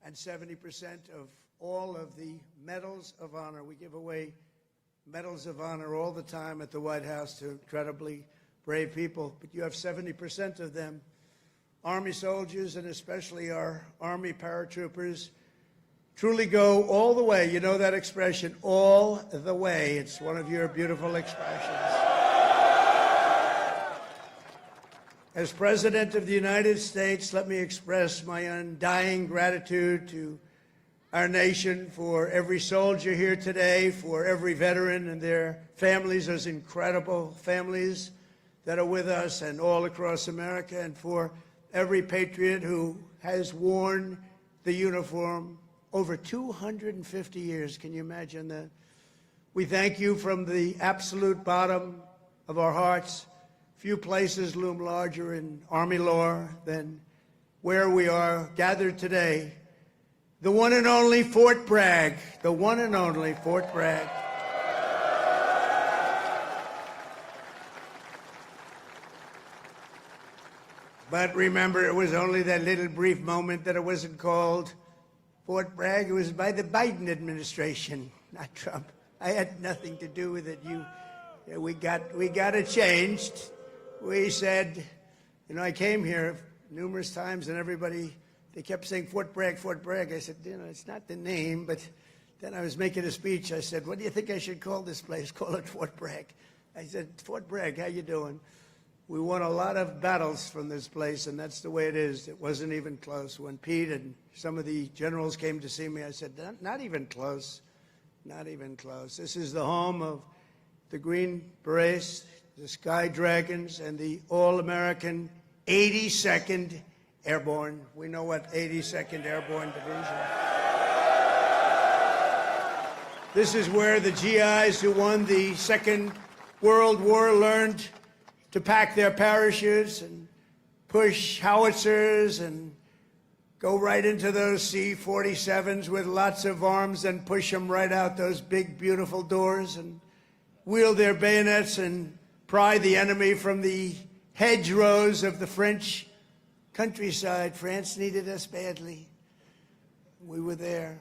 and 70% of all of the medals of honor. We give away medals of honor all the time at the White House to incredibly brave people, but you have 70% of them, Army soldiers, and especially our Army paratroopers, truly go all the way. You know that expression, all the way. It's one of your beautiful expressions. As President of the United States, let me express my undying gratitude to our nation for every soldier here today, for every veteran and their families, those incredible families that are with us and all across America, and for every patriot who has worn the uniform over 250 years. Can you imagine that? We thank you from the absolute bottom of our hearts. Few places loom larger in Army lore than where we are gathered today. The one and only Fort Bragg. The one and only Fort Bragg. But remember, it was only that little brief moment that it wasn't called Fort Bragg. It was by the Biden administration, not Trump. I had nothing to do with it. We got it changed. We said, you know, I came here numerous times and everybody, they kept saying Fort Bragg, Fort Bragg. I said, you know, it's not the name, but then I was making a speech. I said, what do you think I should call this place? Call it Fort Bragg. I said, Fort Bragg, how you doing? We won a lot of battles from this place, and that's the way it is. It wasn't even close. When Pete and some of the generals came to see me, I said, not even close, not even close. This is the home of the Green Berets, the Sky Dragons, and the all-American 82nd Airborne. We know what 82nd Airborne Division. This is where the GIs who won the Second World War learned to pack their parachutes and push howitzers and go right into those C-47s with lots of arms and push them right out those big, beautiful doors and wield their bayonets and pry the enemy from the hedgerows of the French countryside. France needed us badly. We were there.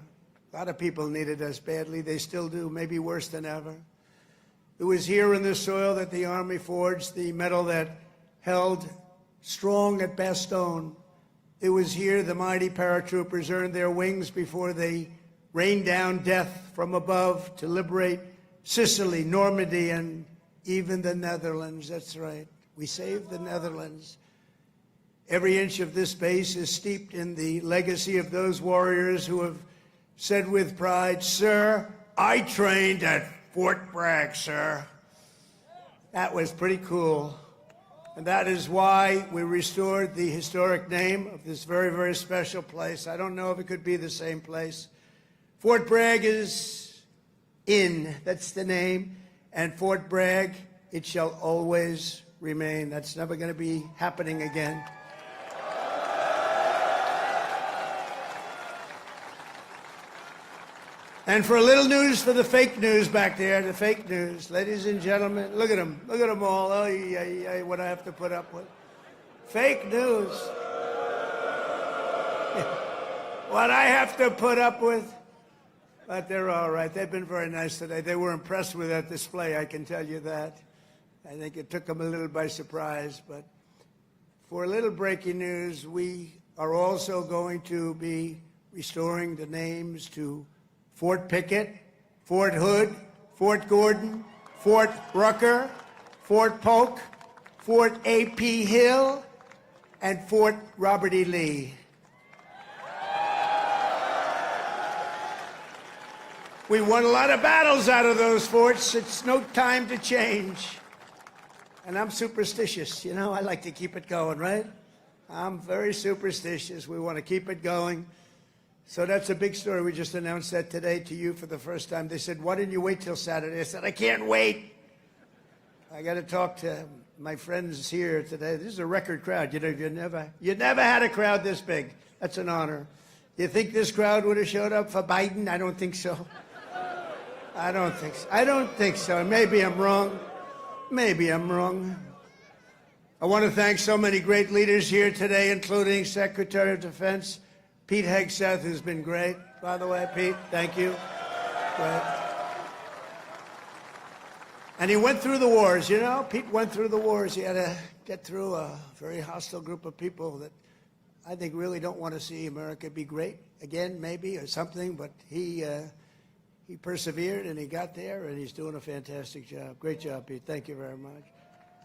A lot of people needed us badly. They still do, maybe worse than ever. It was here in the soil that the Army forged the medal that held strong at Bastogne. It was here the mighty paratroopers earned their wings before they rained down death from above to liberate Sicily, Normandy, and even the Netherlands. That's right. We saved the Netherlands. Every inch of this base is steeped in the legacy of those warriors who have said with pride, "Sir, I trained at Fort Bragg, sir." That was pretty cool. And that is why we restored the historic name of this very, very special place. I don't know if it could be the same place. Fort Bragg is in, that's the name. And Fort Bragg, it shall always remain. That's never going to be happening again. And for a little news for the fake news back there, the fake news. Ladies and gentlemen, look at them. Look at them all. Oh, what I have to put up with. Fake news. What I have to put up with. But they're all right. They've been very nice today. They were impressed with that display, I can tell you that. I think it took them a little by surprise. But for a little breaking news, we are also going to be restoring the names to Fort Pickett, Fort Hood, Fort Gordon, Fort Rucker, Fort Polk, Fort A.P. Hill, and Fort Robert E. Lee. We won a lot of battles out of those forts. It's no time to change. And I'm superstitious. You know, I like to keep it going, right? I'm very superstitious. We want to keep it going. So that's a big story. We just announced that today to you for the first time. They said, why didn't you wait till Saturday? I said, I can't wait. I got to talk to my friends here today. This is a record crowd. You know, you never had a crowd this big. That's an honor. You think this crowd would have showed up for Biden? I don't think so. I don't think so. I don't think so. Maybe I'm wrong. Maybe I'm wrong. I want to thank so many great leaders here today, including Secretary of Defense Pete Hegseth, who's been great. By the way, Pete, thank you. Great. And he went through the wars, you know? Pete went through the wars. He had to get through a very hostile group of people that I think really don't want to see America be great again, maybe, or something, but he persevered, and he got there, and he's doing a fantastic job. Great job, Pete. Thank you very much.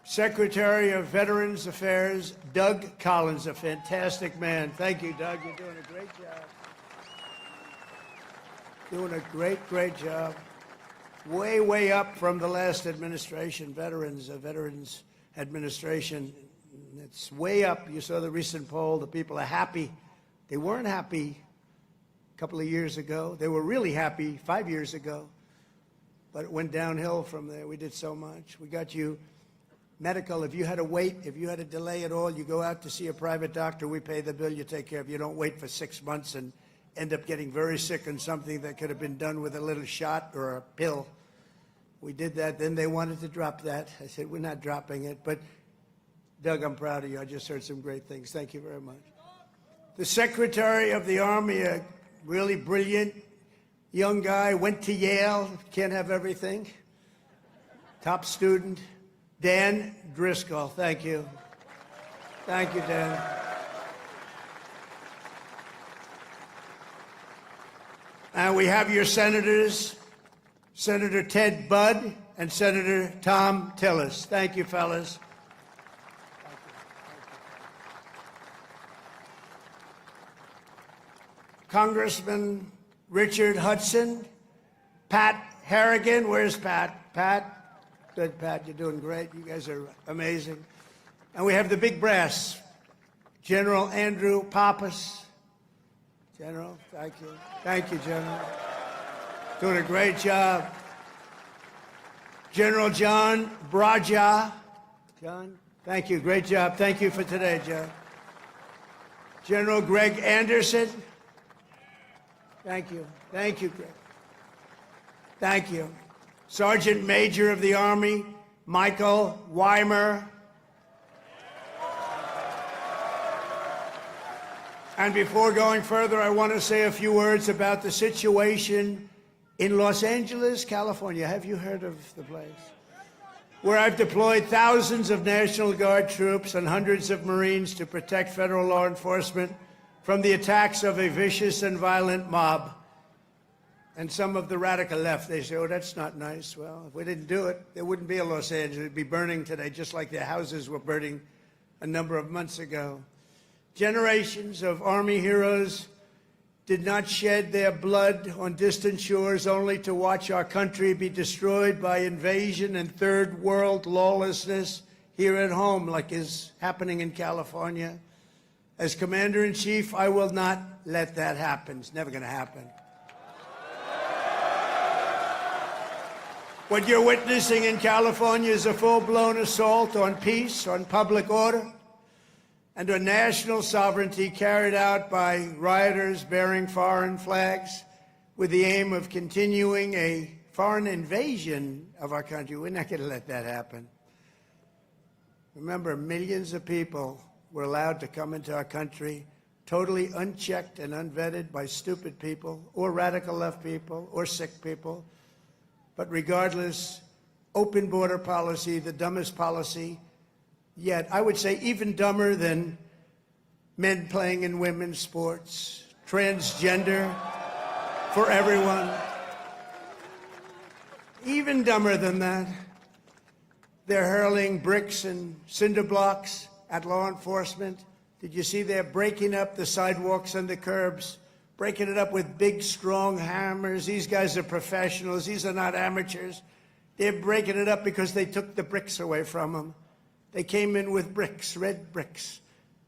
Secretary of Veterans Affairs, Doug Collins, a fantastic man. Thank you, Doug. You're doing a great job. Doing a great, great job. Way, way up from the last administration, Veterans Administration. It's way up. You saw the recent poll. The people are happy. They weren't happy a couple of years ago. They were really happy 5 years ago. But it went downhill from there. We did so much. We got you medical. If you had to wait, if you had to delay at all, you go out to see a private doctor. We pay the bill. You take care of it. You don't wait for 6 months and end up getting very sick on something that could have been done with a little shot or a pill. We did that. Then they wanted to drop that. I said, we're not dropping it. But, Doug, I'm proud of you. I just heard some great things. Thank you very much. The Secretary of the Army, a really brilliant young guy, went to Yale. Can't have everything. Top student. Dan Driscoll, thank you. Thank you, Dan. And we have your senators, Senator Ted Budd and Senator Tom Tillis. Thank you, fellas. Congressman Richard Hudson, Pat Harrigan, where's Pat? Pat? Good, Pat, you're doing great. You guys are amazing. And we have the big brass, General Andrew Pappas. General, thank you. Thank you, General. Doing a great job. General John Braja. John, thank you. Great job. Thank you for today, John. General Greg Anderson. Thank you. Thank you, Greg. Thank you. Sergeant Major of the Army, Michael Weimer. And before going further, I want to say a few words about the situation in Los Angeles, California. Have you heard of the place? Where I've deployed thousands of National Guard troops and hundreds of Marines to protect federal law enforcement from the attacks of a vicious and violent mob. And some of the radical left, they say, oh, that's not nice. Well, if we didn't do it, there wouldn't be a Los Angeles. It would be burning today, just like their houses were burning a number of months ago. Generations of Army heroes did not shed their blood on distant shores only to watch our country be destroyed by invasion and third world lawlessness here at home, like is happening in California. As Commander-in-Chief, I will not let that happen. It's never going to happen. What you're witnessing in California is a full-blown assault on peace, on public order, and on national sovereignty carried out by rioters bearing foreign flags with the aim of continuing a foreign invasion of our country. We're not going to let that happen. Remember, millions of people were allowed to come into our country totally unchecked and unvetted by stupid people or radical left people or sick people. But regardless, open border policy, the dumbest policy yet. I would say even dumber than men playing in women's sports, transgender for everyone. Even dumber than that. They're hurling bricks and cinder blocks at law enforcement. Did you see they're breaking up the sidewalks and the curbs, breaking it up with big, strong hammers? These guys are professionals. These are not amateurs. They're breaking it up because they took the bricks away from them. They came in with bricks, red bricks,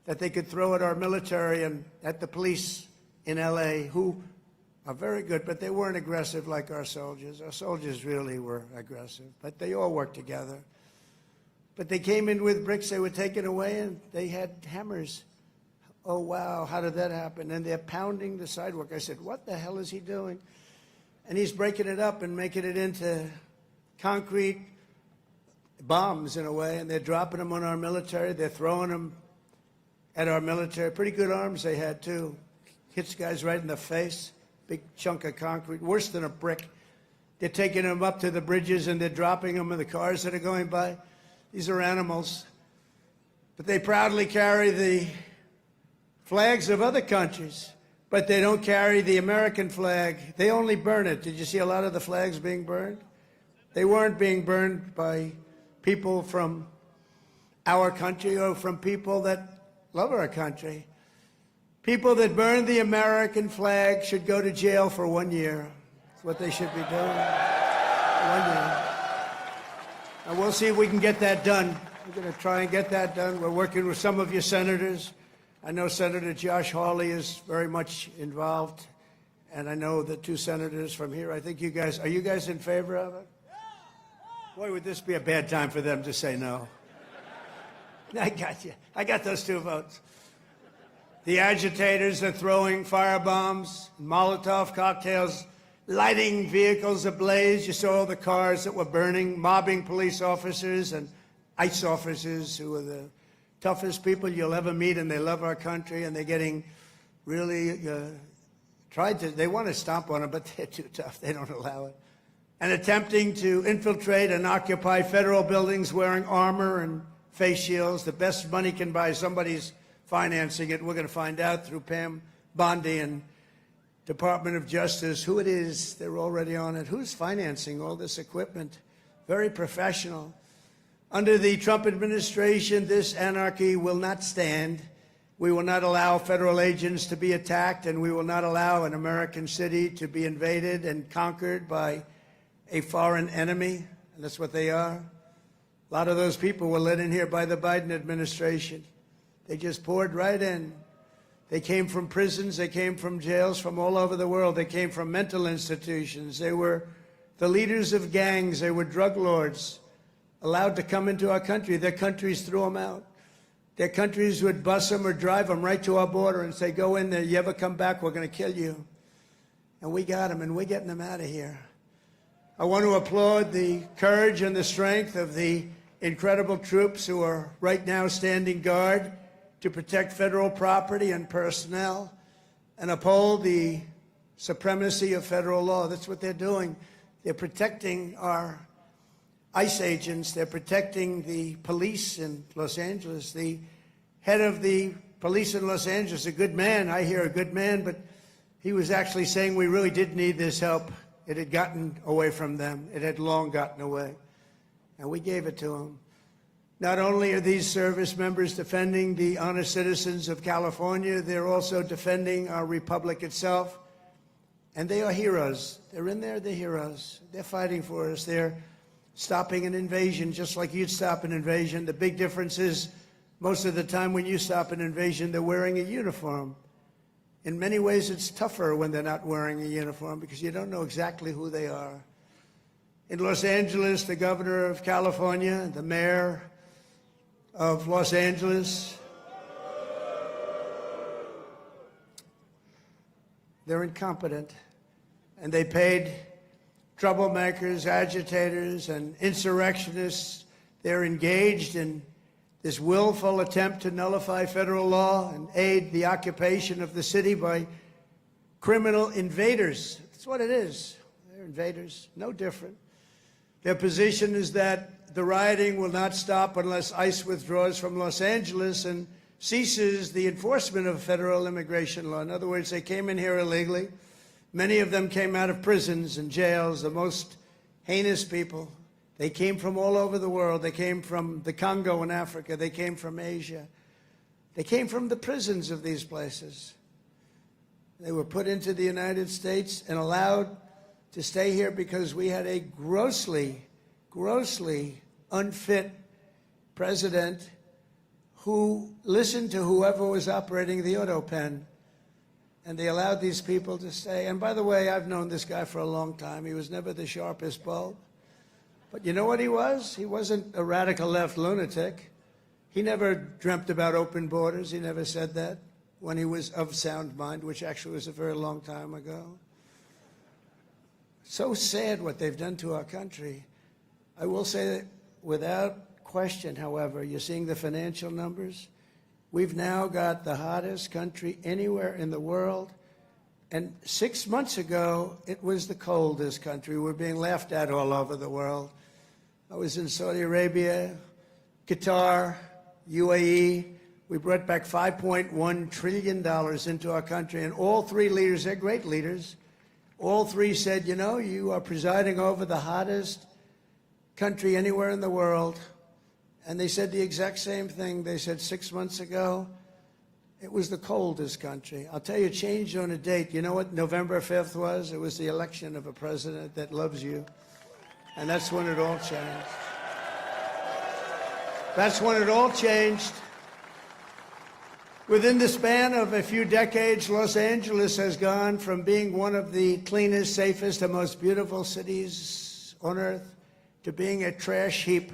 that they could throw at our military and at the police in L.A., who are very good, but they weren't aggressive like our soldiers. Our soldiers really were aggressive, but they all worked together. But they came in with bricks, they were taken away, and they had hammers. Oh, wow, how did that happen? And they're pounding the sidewalk. I said, what the hell is he doing? And he's breaking it up and making it into concrete bombs, in a way, and they're dropping them on our military. They're throwing them at our military. Pretty good arms they had, too. Hits guys right in the face, big chunk of concrete, worse than a brick. They're taking them up to the bridges, and they're dropping them in the cars that are going by. These are animals. But they proudly carry the flags of other countries, but they don't carry the American flag. They only burn it. Did you see a lot of the flags being burned? They weren't being burned by people from our country or from people that love our country. People that burn the American flag should go to jail for 1 year. That's what they should be doing. 1 year. And we'll see if we can get that done. We're going to try and get that done. We're working with some of your senators. I know Senator Josh Hawley is very much involved. And I know the two senators from here. I think you guys, are you guys in favor of it? Boy, would this be a bad time for them to say no. I got you. I got those 2 votes. The agitators are throwing firebombs, Molotov cocktails, lighting vehicles ablaze. You saw the cars that were burning, mobbing police officers and ICE officers who are the toughest people you'll ever meet, and they love our country, and they're getting really they want to stomp on them, but they're too tough. They don't allow it. And attempting to infiltrate and occupy federal buildings wearing armor and face shields. The best money can buy, somebody's financing it. We're going to find out through Pam Bondi and Department of Justice who it is. They're already on it. Who's financing all this equipment? Very professional. Under the Trump administration, this anarchy will not stand. We will not allow federal agents to be attacked, and we will not allow an American city to be invaded and conquered by a foreign enemy, and that's what they are. A lot of those people were let in here by the Biden administration. They just poured right in. They came from prisons, they came from jails from all over the world. They came from mental institutions. They were the leaders of gangs. They were drug lords allowed to come into our country. Their countries threw them out. Their countries would bus them or drive them right to our border and say, go in there, you ever come back, we're going to kill you. And we got them, and we're getting them out of here. I want to applaud the courage and the strength of the incredible troops who are right now standing guard to protect federal property and personnel and uphold the supremacy of federal law. That's what they're doing. They're protecting our ICE agents. They're protecting the police in Los Angeles. The head of the police in Los Angeles, a good man, I hear a good man, but he was actually saying we really did need this help. It had gotten away from them. It had long gotten away. And we gave it to them. Not only are these service members defending the honest citizens of California, they're also defending our republic itself. And they are heroes. They're in there, they're heroes. They're fighting for us. They're stopping an invasion just like you'd stop an invasion. The big difference is most of the time when you stop an invasion, they're wearing a uniform. In many ways, it's tougher when they're not wearing a uniform because you don't know exactly who they are. In Los Angeles, the governor of California, the mayor of Los Angeles, they're incompetent. And they paid troublemakers, agitators, and insurrectionists. They're engaged in this willful attempt to nullify federal law and aid the occupation of the city by criminal invaders. That's what it is. They're invaders, no different. Their position is that the rioting will not stop unless ICE withdraws from Los Angeles and ceases the enforcement of federal immigration law. In other words, they came in here illegally. Many of them came out of prisons and jails, the most heinous people. They came from all over the world. They came from the Congo in Africa. They came from Asia. They came from the prisons of these places. They were put into the United States and allowed to stay here because we had a grossly, grossly unfit president who listened to whoever was operating the auto pen. And they allowed these people to stay. And by the way, I've known this guy for a long time. He was never the sharpest bulb. But you know what he was? He wasn't a radical left lunatic. He never dreamt about open borders. He never said that when he was of sound mind, which actually was a very long time ago. So sad what they've done to our country. I will say that without question, however, you're seeing the financial numbers. We've now got the hottest country anywhere in the world. And 6 months ago, it was the coldest country. We're being laughed at all over the world. I was in Saudi Arabia, Qatar, UAE. We brought back $5.1 trillion into our country. And all three leaders, they're great leaders, all three said, you know, you are presiding over the hottest country anywhere in the world. And they said the exact same thing. They said 6 months ago, it was the coldest country. I'll tell you, it changed on a date. You know what November 5th was? It was the election of a president that loves you. And that's when it all changed. That's when it all changed. Within the span of a few decades, Los Angeles has gone from being one of the cleanest, safest, and most beautiful cities on earth to being a trash heap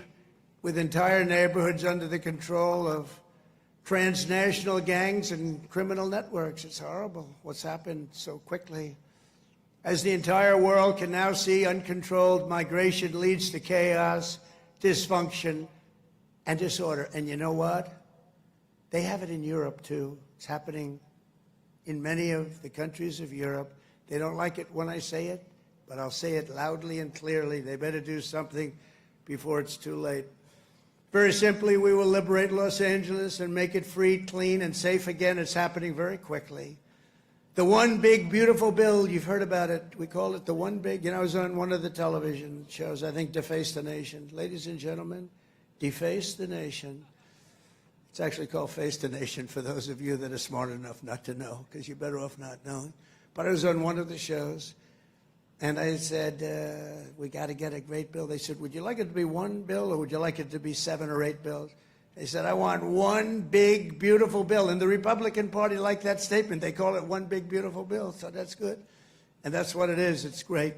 with entire neighborhoods under the control of transnational gangs and criminal networks. It's horrible what's happened so quickly. As the entire world can now see, uncontrolled migration leads to chaos, dysfunction, and disorder. And you know what? They have it in Europe, too. It's happening in many of the countries of Europe. They don't like it when I say it, but I'll say it loudly and clearly. They better do something before it's too late. Very simply, we will liberate Los Angeles and make it free, clean, and safe again. It's happening very quickly. The one big, beautiful bill, you've heard about it. We call it the one big, I was on one of the television shows, I think Deface the Nation. Ladies and gentlemen, Deface the Nation. It's actually called Face the Nation for those of you that are smart enough not to know, because you're better off not knowing. But I was on one of the shows, and I said, we got to get a great bill. They said, would you like it to be one bill, or would you like it to be 7 or 8 bills? They said, I want one big, beautiful bill. And the Republican Party liked that statement. They call it one big, beautiful bill. So that's good. And that's what it is. It's great.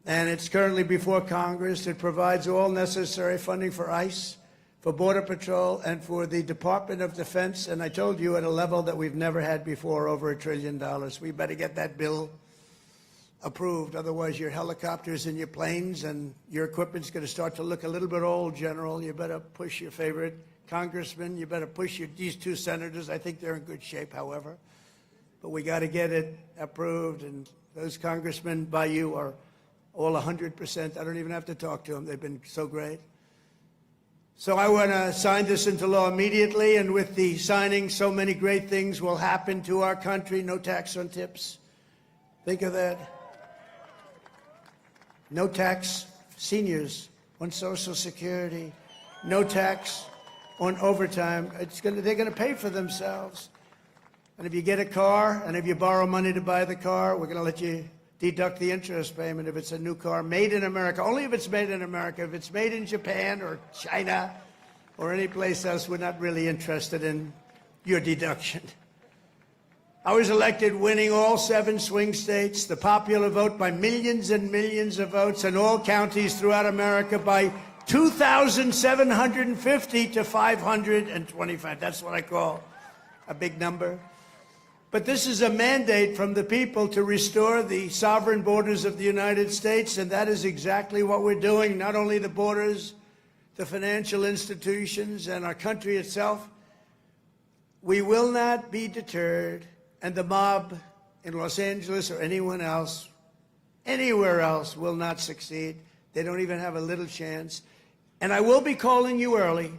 And it's currently before Congress. It provides all necessary funding for ICE, for Border Patrol, and for the Department of Defense. And I told you at a level that we've never had before, over $1 trillion. We better get that bill approved. Otherwise, your helicopters and your planes and your equipment's going to start to look a little bit old, General. You better push your favorite congressman. You better push these 2 senators. I think they're in good shape, however. But we got to get it approved. And those congressmen by you are all 100%. I don't even have to talk to them. They've been so great. So I want to sign this into law immediately. And with the signing, so many great things will happen to our country. No tax on tips. Think of that. No tax, seniors, on Social Security. No tax on overtime. They're going to pay for themselves. And if you get a car, and if you borrow money to buy the car, we're going to let you deduct the interest payment if it's a new car made in America. Only if it's made in America. If it's made in Japan or China or any place else, we're not really interested in your deduction. I was elected winning all 7 swing states, the popular vote by millions and millions of votes, in all counties throughout America by 2,750 to 525. That's what I call a big number. But this is a mandate from the people to restore the sovereign borders of the United States, and that is exactly what we're doing. Not only the borders, the financial institutions, and our country itself, we will not be deterred, and the mob in Los Angeles or anyone else, anywhere else, will not succeed. They don't even have a little chance. And I will be calling you early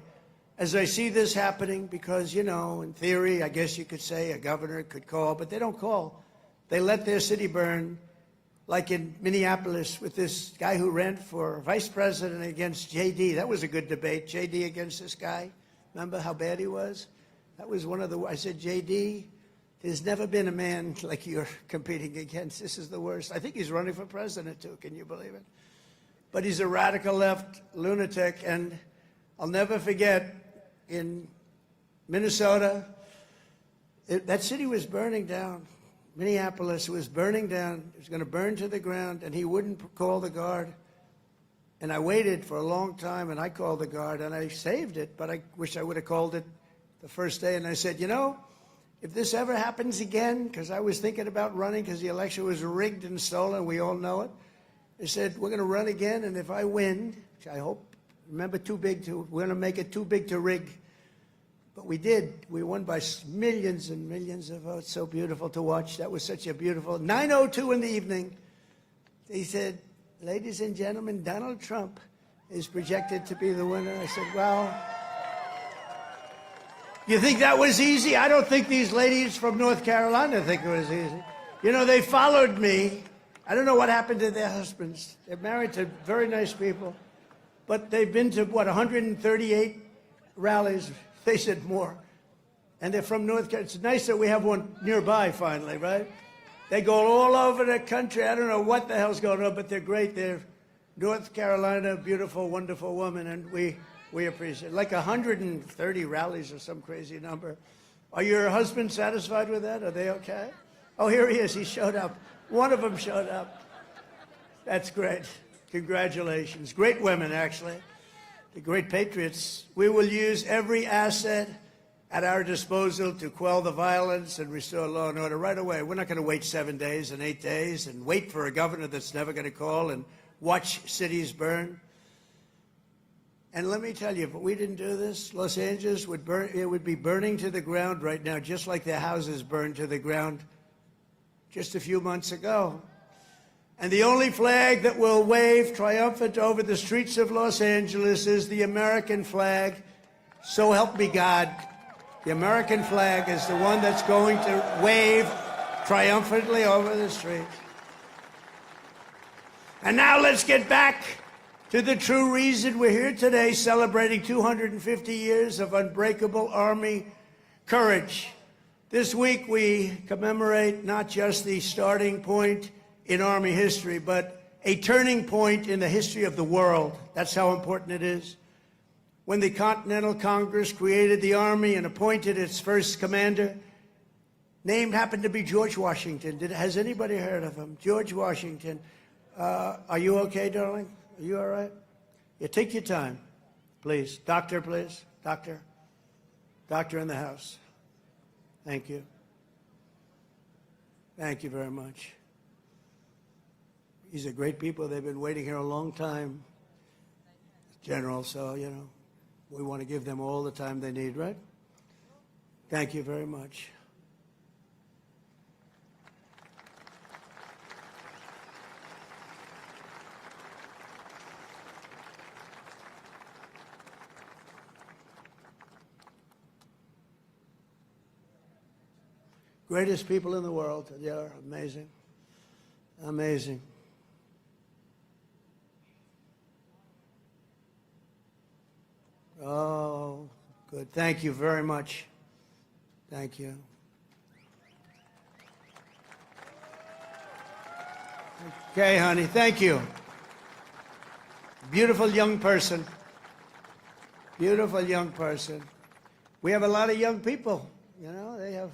as I see this happening because, you know, in theory, I guess you could say a governor could call, but they don't call. They let their city burn, like in Minneapolis with this guy who ran for vice president against J.D. That was a good debate, J.D. against this guy. Remember how bad he was? That was one of the, I said, J.D., there's never been a man like you're competing against. This is the worst. I think he's running for president, too. Can you believe it? But he's a radical left lunatic, and I'll never forget, in Minnesota, that city was burning down. Minneapolis was burning down. It was going to burn to the ground, and he wouldn't call the guard. And I waited for a long time, and I called the guard, and I saved it, but I wish I would have called it the first day. And I said, you know, if this ever happens again, because I was thinking about running because the election was rigged and stolen, we all know it. I said, we're going to run again, and if I win, which I hope, remember, we're going to make it too big to rig. But we did. We won by millions and millions of votes. So beautiful to watch. That was such a beautiful, 9:02 in the evening. They said, ladies and gentlemen, Donald Trump is projected to be the winner. I said, well, you think that was easy? I don't think these ladies from North Carolina think it was easy. You know, they followed me. I don't know what happened to their husbands. They're married to very nice people. But they've been to, what, 138 rallies? They said more. And they're from North Carolina. It's nice that we have one nearby finally, right? They go all over the country. I don't know what the hell's going on, but they're great. They're North Carolina, beautiful, wonderful woman, and we appreciate it. Like 130 rallies or some crazy number. Are your husbands satisfied with that? Are they okay? Oh, here he is. He showed up. One of them showed up. That's great. Congratulations. Great women, actually. The great patriots. We will use every asset at our disposal to quell the violence and restore law and order right away. We're not going to wait 7 days and 8 days and wait for a governor that's never going to call and watch cities burn. And let me tell you, if we didn't do this, Los Angeles would burn. It would be burning to the ground right now, just like their houses burned to the ground just a few months ago. And the only flag that will wave triumphant over the streets of Los Angeles is the American flag. So help me God. The American flag is the one that's going to wave triumphantly over the streets. And now let's get back to the true reason we're here today, celebrating 250 years of unbreakable Army courage. This week we commemorate not just the starting point in Army history, but a turning point in the history of the world. That's how important it is. When the Continental Congress created the Army and appointed its first commander, named happened to be George Washington. Has anybody heard of him? George Washington. Are you okay, darling? Are you all right? Yeah, take your time, please. Doctor, please. Doctor. Doctor in the house. Thank you. Thank you very much. These are great people. They've been waiting here a long time, General, so, you know, we want to give them all the time they need, right? Thank you very much. Greatest people in the world. They're amazing. Amazing. Oh, good. Thank you very much. Thank you. Okay, honey. Thank you. Beautiful young person. Beautiful young person. We have a lot of young people. You know, they have.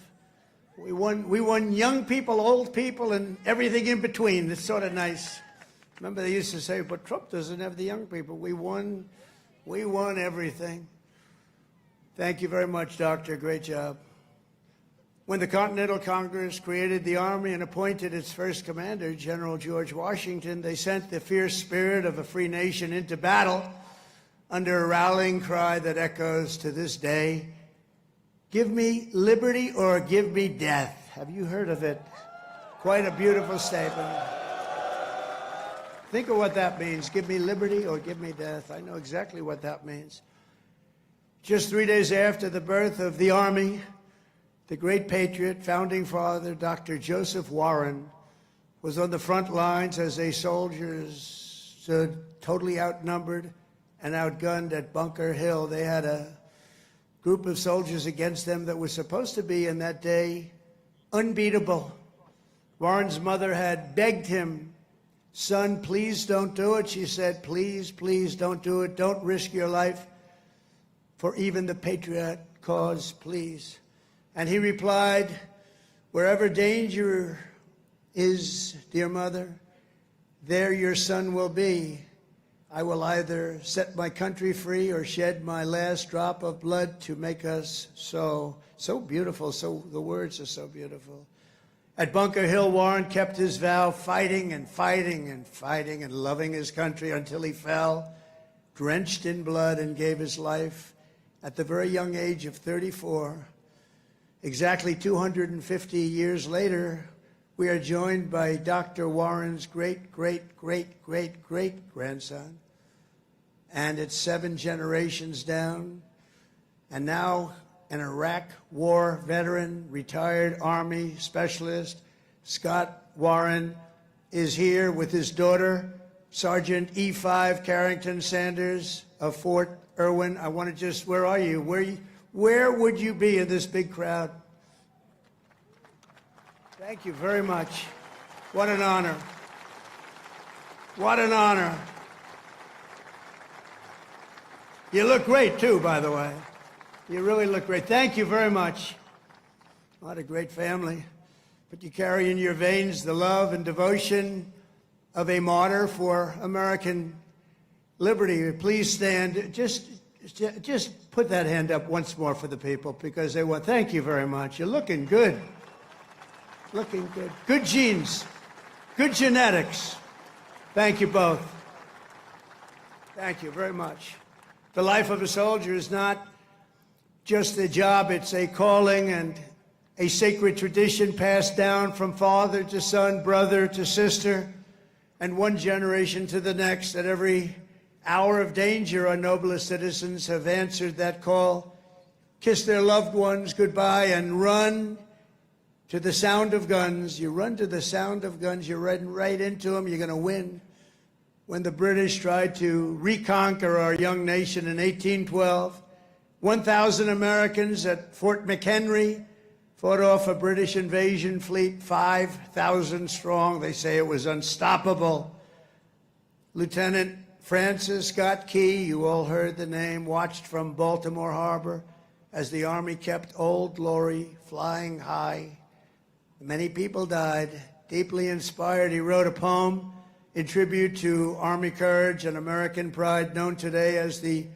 We won young people, old people, and everything in between. It's sort of nice. Remember, they used to say, but Trump doesn't have the young people. We won everything. Thank you very much, Doctor. Great job. When the Continental Congress created the Army and appointed its first commander, General George Washington, they sent the fierce spirit of a free nation into battle under a rallying cry that echoes to this day. Give me liberty or give me death. Have you heard of it? Quite a beautiful statement. Think of what that means. Give me liberty or give me death. I know exactly what that means. Just 3 days after the birth of the Army, the great patriot, founding father, Dr. Joseph Warren, was on the front lines as a soldiers stood totally outnumbered and outgunned at Bunker Hill. They had a group of soldiers against them that was supposed to be, in that day, unbeatable. Warren's mother had begged him, "Son, please don't do it." She said, "Please, please don't do it. Don't risk your life for even the patriot cause, please." And he replied, "Wherever danger is, dear mother, there your son will be. I will either set my country free or shed my last drop of blood to make us so." So beautiful. So the words are so beautiful. At Bunker Hill, Warren kept his vow, fighting and fighting and fighting and loving his country until he fell, drenched in blood, and gave his life at the very young age of 34. Exactly 250 years later, we are joined by Dr. Warren's great-great-great-great-great-grandson, and it's 7 generations down, and now an Iraq war veteran, retired Army specialist, Scott Warren, is here with his daughter, Sergeant E5 Carrington Sanders of Fort Irwin. I want to just, where are you? Where would you be in this big crowd? Thank you very much. What an honor. What an honor. You look great, too, by the way. You really look great. Thank you very much. What a great family. But you carry in your veins the love and devotion of a martyr for American liberty. Please stand. Just put that hand up once more for the people, because they want. Thank you very much. You're looking good. Looking good. Good genes. Good genetics. Thank you both. Thank you very much. The life of a soldier is not just a job, it's a calling and a sacred tradition passed down from father to son, brother to sister, and one generation to the next. At every hour of danger, our noblest citizens have answered that call, kissed their loved ones goodbye, and run to the sound of guns. You run to the sound of guns, you're running right into them, you're going to win. When the British tried to reconquer our young nation in 1812, 1,000 Americans at Fort McHenry fought off a British invasion fleet, 5,000 strong. They say it was unstoppable. Lieutenant Francis Scott Key, you all heard the name, watched from Baltimore Harbor as the Army kept Old Glory flying high. Many people died. Deeply inspired, he wrote a poem in tribute to Army courage and American pride, known today as the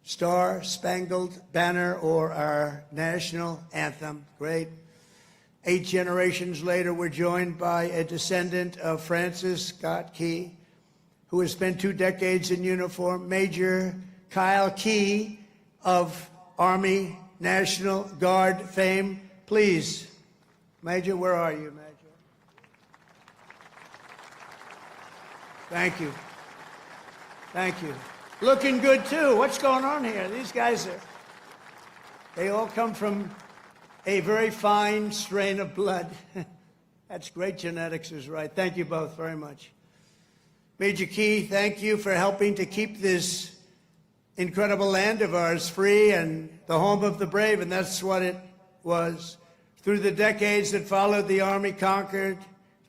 Star-Spangled Banner, or our national anthem. Great. 8 generations later, we're joined by a descendant of Francis Scott Key, who has spent 2 decades in uniform, Major Kyle Key of Army National Guard fame. Please, Major, where are you, Major? Thank you. Thank you. Looking good, too. What's going on here? These guys they all come from a very fine strain of blood. That's great genetics is right. Thank you both very much. Major Key, thank you for helping to keep this incredible land of ours free and the home of the brave, and that's what it was. Through the decades that followed, the Army conquered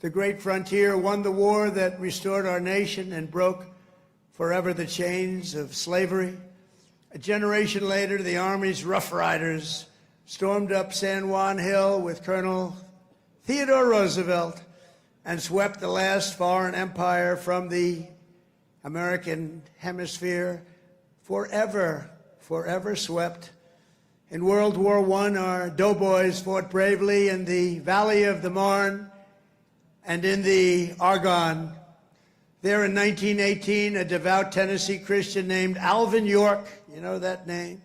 the great frontier, won the war that restored our nation and broke forever the chains of slavery. A generation later, the Army's Rough Riders stormed up San Juan Hill with Colonel Theodore Roosevelt and swept the last foreign empire from the American hemisphere, forever swept. In World War I, our doughboys fought bravely in the Valley of the Marne and in the Argonne. There in 1918, a devout Tennessee Christian named Alvin York, you know that name,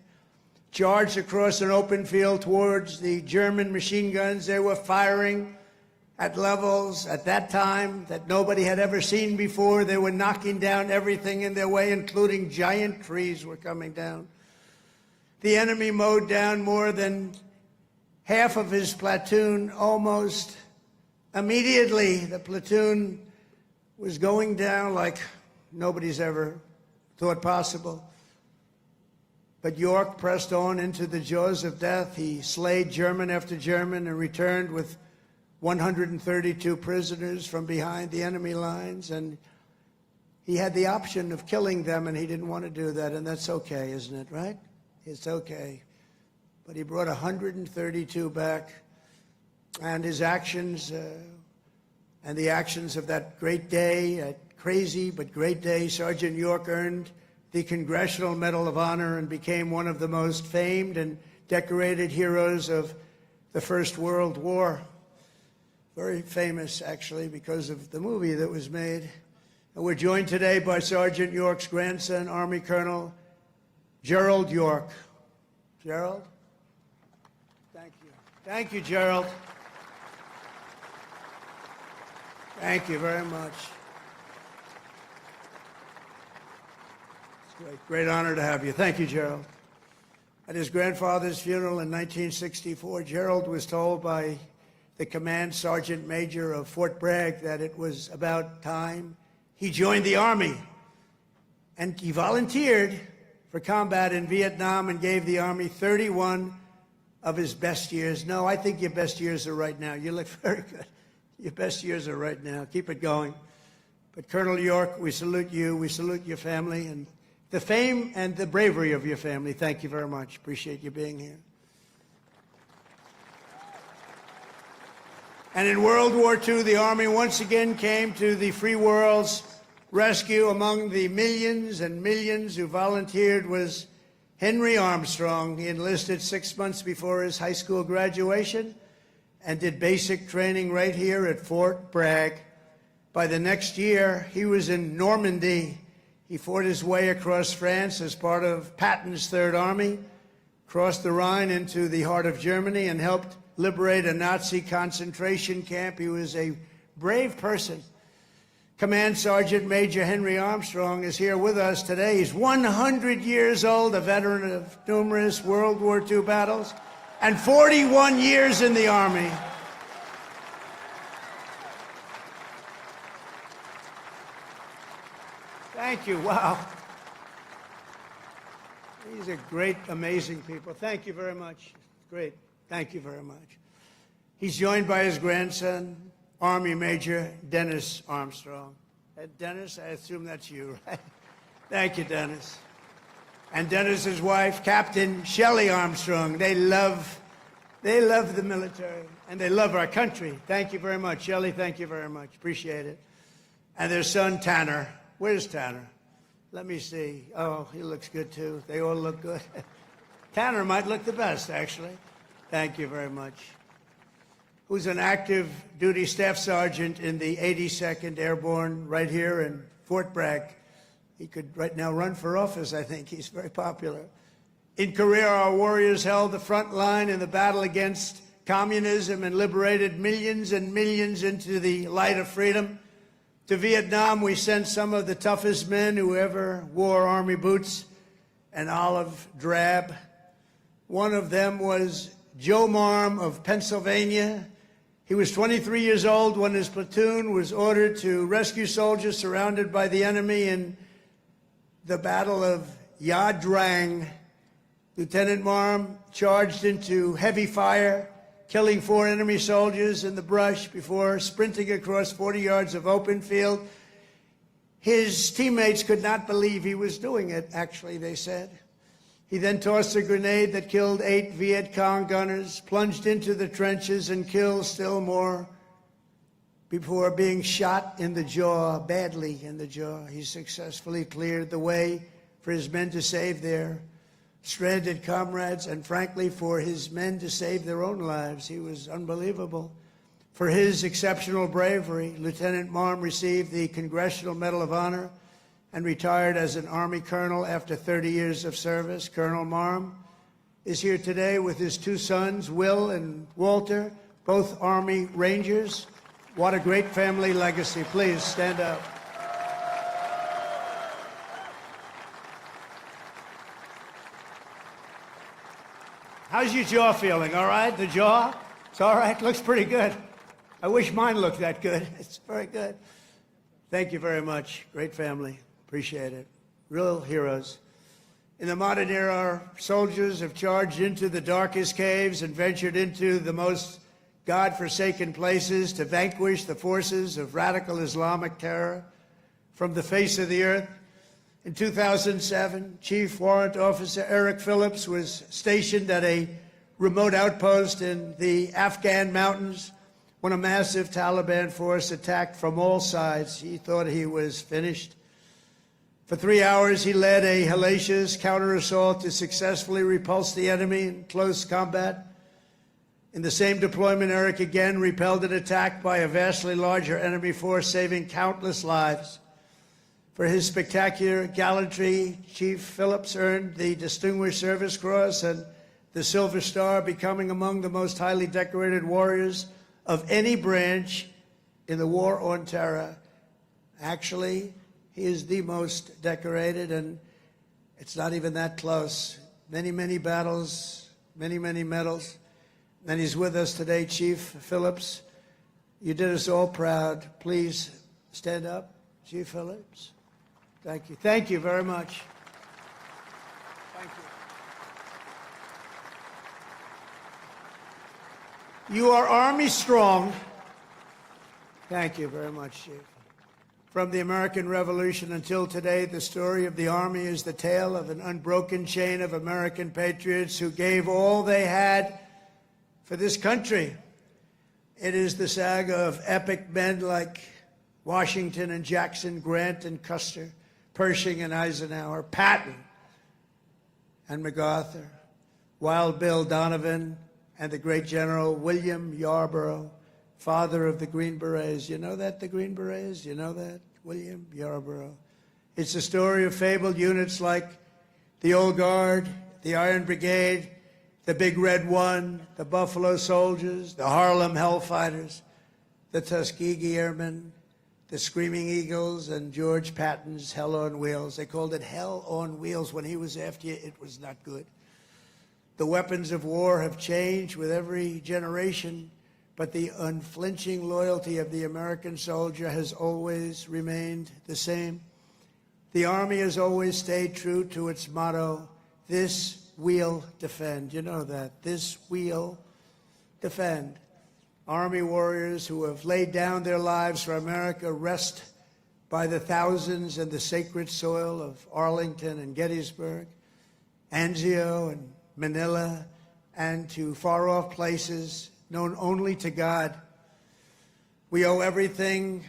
charged across an open field towards the German machine guns. They were firing at levels at that time that nobody had ever seen before. They were knocking down everything in their way, including giant trees were coming down. The enemy mowed down more than half of his platoon almost immediately. The platoon was going down like nobody's ever thought possible. But York pressed on into the jaws of death. He slayed German after German and returned with 132 prisoners from behind the enemy lines. And he had the option of killing them, and he didn't want to do that. And that's okay, isn't it, right? It's okay. But he brought 132 back. And his actions and the actions of that great day, that crazy but great day, Sergeant York earned the Congressional Medal of Honor and became one of the most famed and decorated heroes of the First World War. Very famous, actually, because of the movie that was made. And we're joined today by Sergeant York's grandson, Army Colonel Gerald York. Gerald? Thank you. Thank you, Gerald. Thank you very much. It's a great honor to have you. Thank you, Gerald. At his grandfather's funeral in 1964, Gerald was told by the command sergeant major of Fort Bragg that it was about time he joined the Army. And he volunteered for combat in Vietnam and gave the Army 31 of his best years. No, I think your best years are right now. You look very good. Your best years are right now. Keep it going. But Colonel York, we salute you. We salute your family and the fame and the bravery of your family. Thank you very much. Appreciate you being here. And in World War II, the Army once again came to the free world's rescue. Among the millions and millions who volunteered was Henry Armstrong. He enlisted 6 months before his high school graduation and did basic training right here at Fort Bragg. By the next year, he was in Normandy. He fought his way across France as part of Patton's Third Army, crossed the Rhine into the heart of Germany, and helped liberate a Nazi concentration camp. He was a brave person. Command Sergeant Major Henry Armstrong is here with us today. He's 100 years old, a veteran of numerous World War II battles, and 41 years in the Army. Thank you. Wow. These are great, amazing people. Thank you very much. Great. Thank you very much. He's joined by his grandson, Army Major Dennis Armstrong. Dennis, I assume that's you, right? Thank you, Dennis. And Dennis's wife, Captain Shelley Armstrong. They love the military, and they love our country. Thank you very much. Shelley, thank you very much. Appreciate it. And their son, Tanner. Where's Tanner? Let me see. Oh, he looks good, too. They all look good. Tanner might look the best, actually. Thank you very much. Who's an active duty staff sergeant in the 82nd Airborne right here in Fort Bragg. He could right now run for office, I think. He's very popular. In Korea, our warriors held the front line in the battle against communism and liberated millions and millions into the light of freedom. To Vietnam, we sent some of the toughest men who ever wore Army boots, an olive drab. One of them was Joe Marm of Pennsylvania. He was 23 years old when his platoon was ordered to rescue soldiers surrounded by the enemy in the Battle of Ia Drang. Lieutenant Marm charged into heavy fire, killing 4 enemy soldiers in the brush before sprinting across 40 yards of open field. His teammates could not believe he was doing it, actually, they said. He then tossed a grenade that killed 8 Viet Cong gunners, plunged into the trenches and killed still more before being shot in the jaw, badly in the jaw. He successfully cleared the way for his men to save their stranded comrades and, frankly, for his men to save their own lives. He was unbelievable. For his exceptional bravery, Lieutenant Marm received the Congressional Medal of Honor and retired as an Army colonel after 30 years of service. Colonel Marm is here today with his two sons, Will and Walter, both Army Rangers. What a great family legacy. Please stand up. How's your jaw feeling? All right? The jaw? It's all right? Looks pretty good. I wish mine looked that good. It's very good. Thank you very much. Great family. Appreciate it. Real heroes. In the modern era, our soldiers have charged into the darkest caves and ventured into the most God-forsaken places to vanquish the forces of radical Islamic terror from the face of the earth. In 2007, Chief Warrant Officer Eric Phillips was stationed at a remote outpost in the Afghan mountains when a massive Taliban force attacked from all sides. He thought he was finished. For 3 hours, he led a hellacious counter-assault to successfully repulse the enemy in close combat. In the same deployment, Eric again repelled an attack by a vastly larger enemy force, saving countless lives. For his spectacular gallantry, Chief Phillips earned the Distinguished Service Cross and the Silver Star, becoming among the most highly decorated warriors of any branch in the war on terror. Actually, he is the most decorated, and it's not even that close. Many, many battles, many, many medals. And he's with us today, Chief Phillips. You did us all proud. Please stand up, Chief Phillips. Thank you. Thank you very much. Thank you. You are Army strong. Thank you very much, Chief. From the American Revolution until today, the story of the Army is the tale of an unbroken chain of American patriots who gave all they had for this country. It is the saga of epic men like Washington and Jackson, Grant and Custer, Pershing and Eisenhower, Patton and MacArthur, Wild Bill Donovan, and the great General William Yarborough, father of the Green Berets. You know that, the Green Berets? You know that? William Yarborough. It's the story of fabled units like the Old Guard, the Iron Brigade, the Big Red One, the Buffalo Soldiers, the Harlem Hellfighters, the Tuskegee Airmen, the Screaming Eagles, and George Patton's Hell on Wheels. They called it Hell on Wheels. When he was after you, it was not good. The weapons of war have changed with every generation, but the unflinching loyalty of the American soldier has always remained the same. The Army has always stayed true to its motto, "This we'll defend." You know that. This we'll defend. Army warriors who have laid down their lives for America rest by the thousands in the sacred soil of Arlington and Gettysburg, Anzio and Manila, and to far-off places known only to God. We owe everything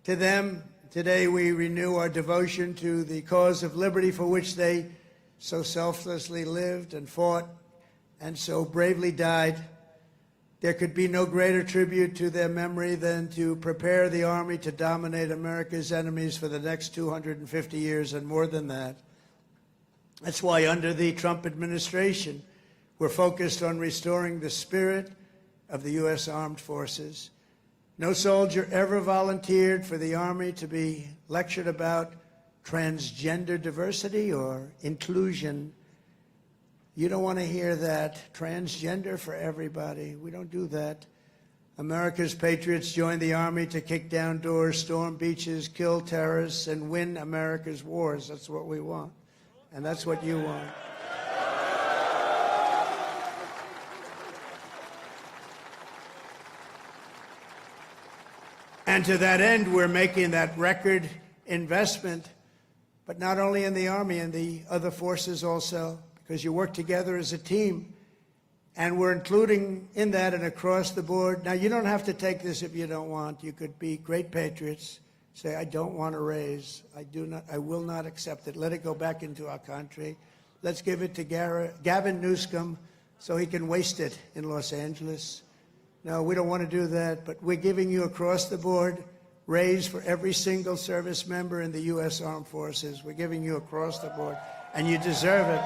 to them. Today we renew our devotion to the cause of liberty for which they so selflessly lived and fought and so bravely died. There could be no greater tribute to their memory than to prepare the Army to dominate America's enemies for the next 250 years and more than that. That's why under the Trump administration, we're focused on restoring the spirit of the U.S. Armed Forces. No soldier ever volunteered for the Army to be lectured about transgender diversity or inclusion. You don't want to hear that. Transgender for everybody. We don't do that. America's patriots joined the Army to kick down doors, storm beaches, kill terrorists, and win America's wars. That's what we want. And that's what you want. And to that end, we're making that record investment, but not only in the Army, in the other forces also, because you work together as a team. And we're including in that and across the board. Now, you don't have to take this if you don't want. You could be great patriots, say, I don't want to raise. I will not accept it. Let it go back into our country. Let's give it to Gavin Newsom so he can waste it in Los Angeles. No, we don't want to do that, but we're giving you across the board raise for every single service member in the U.S. Armed Forces. We're giving you across the board, and you deserve it.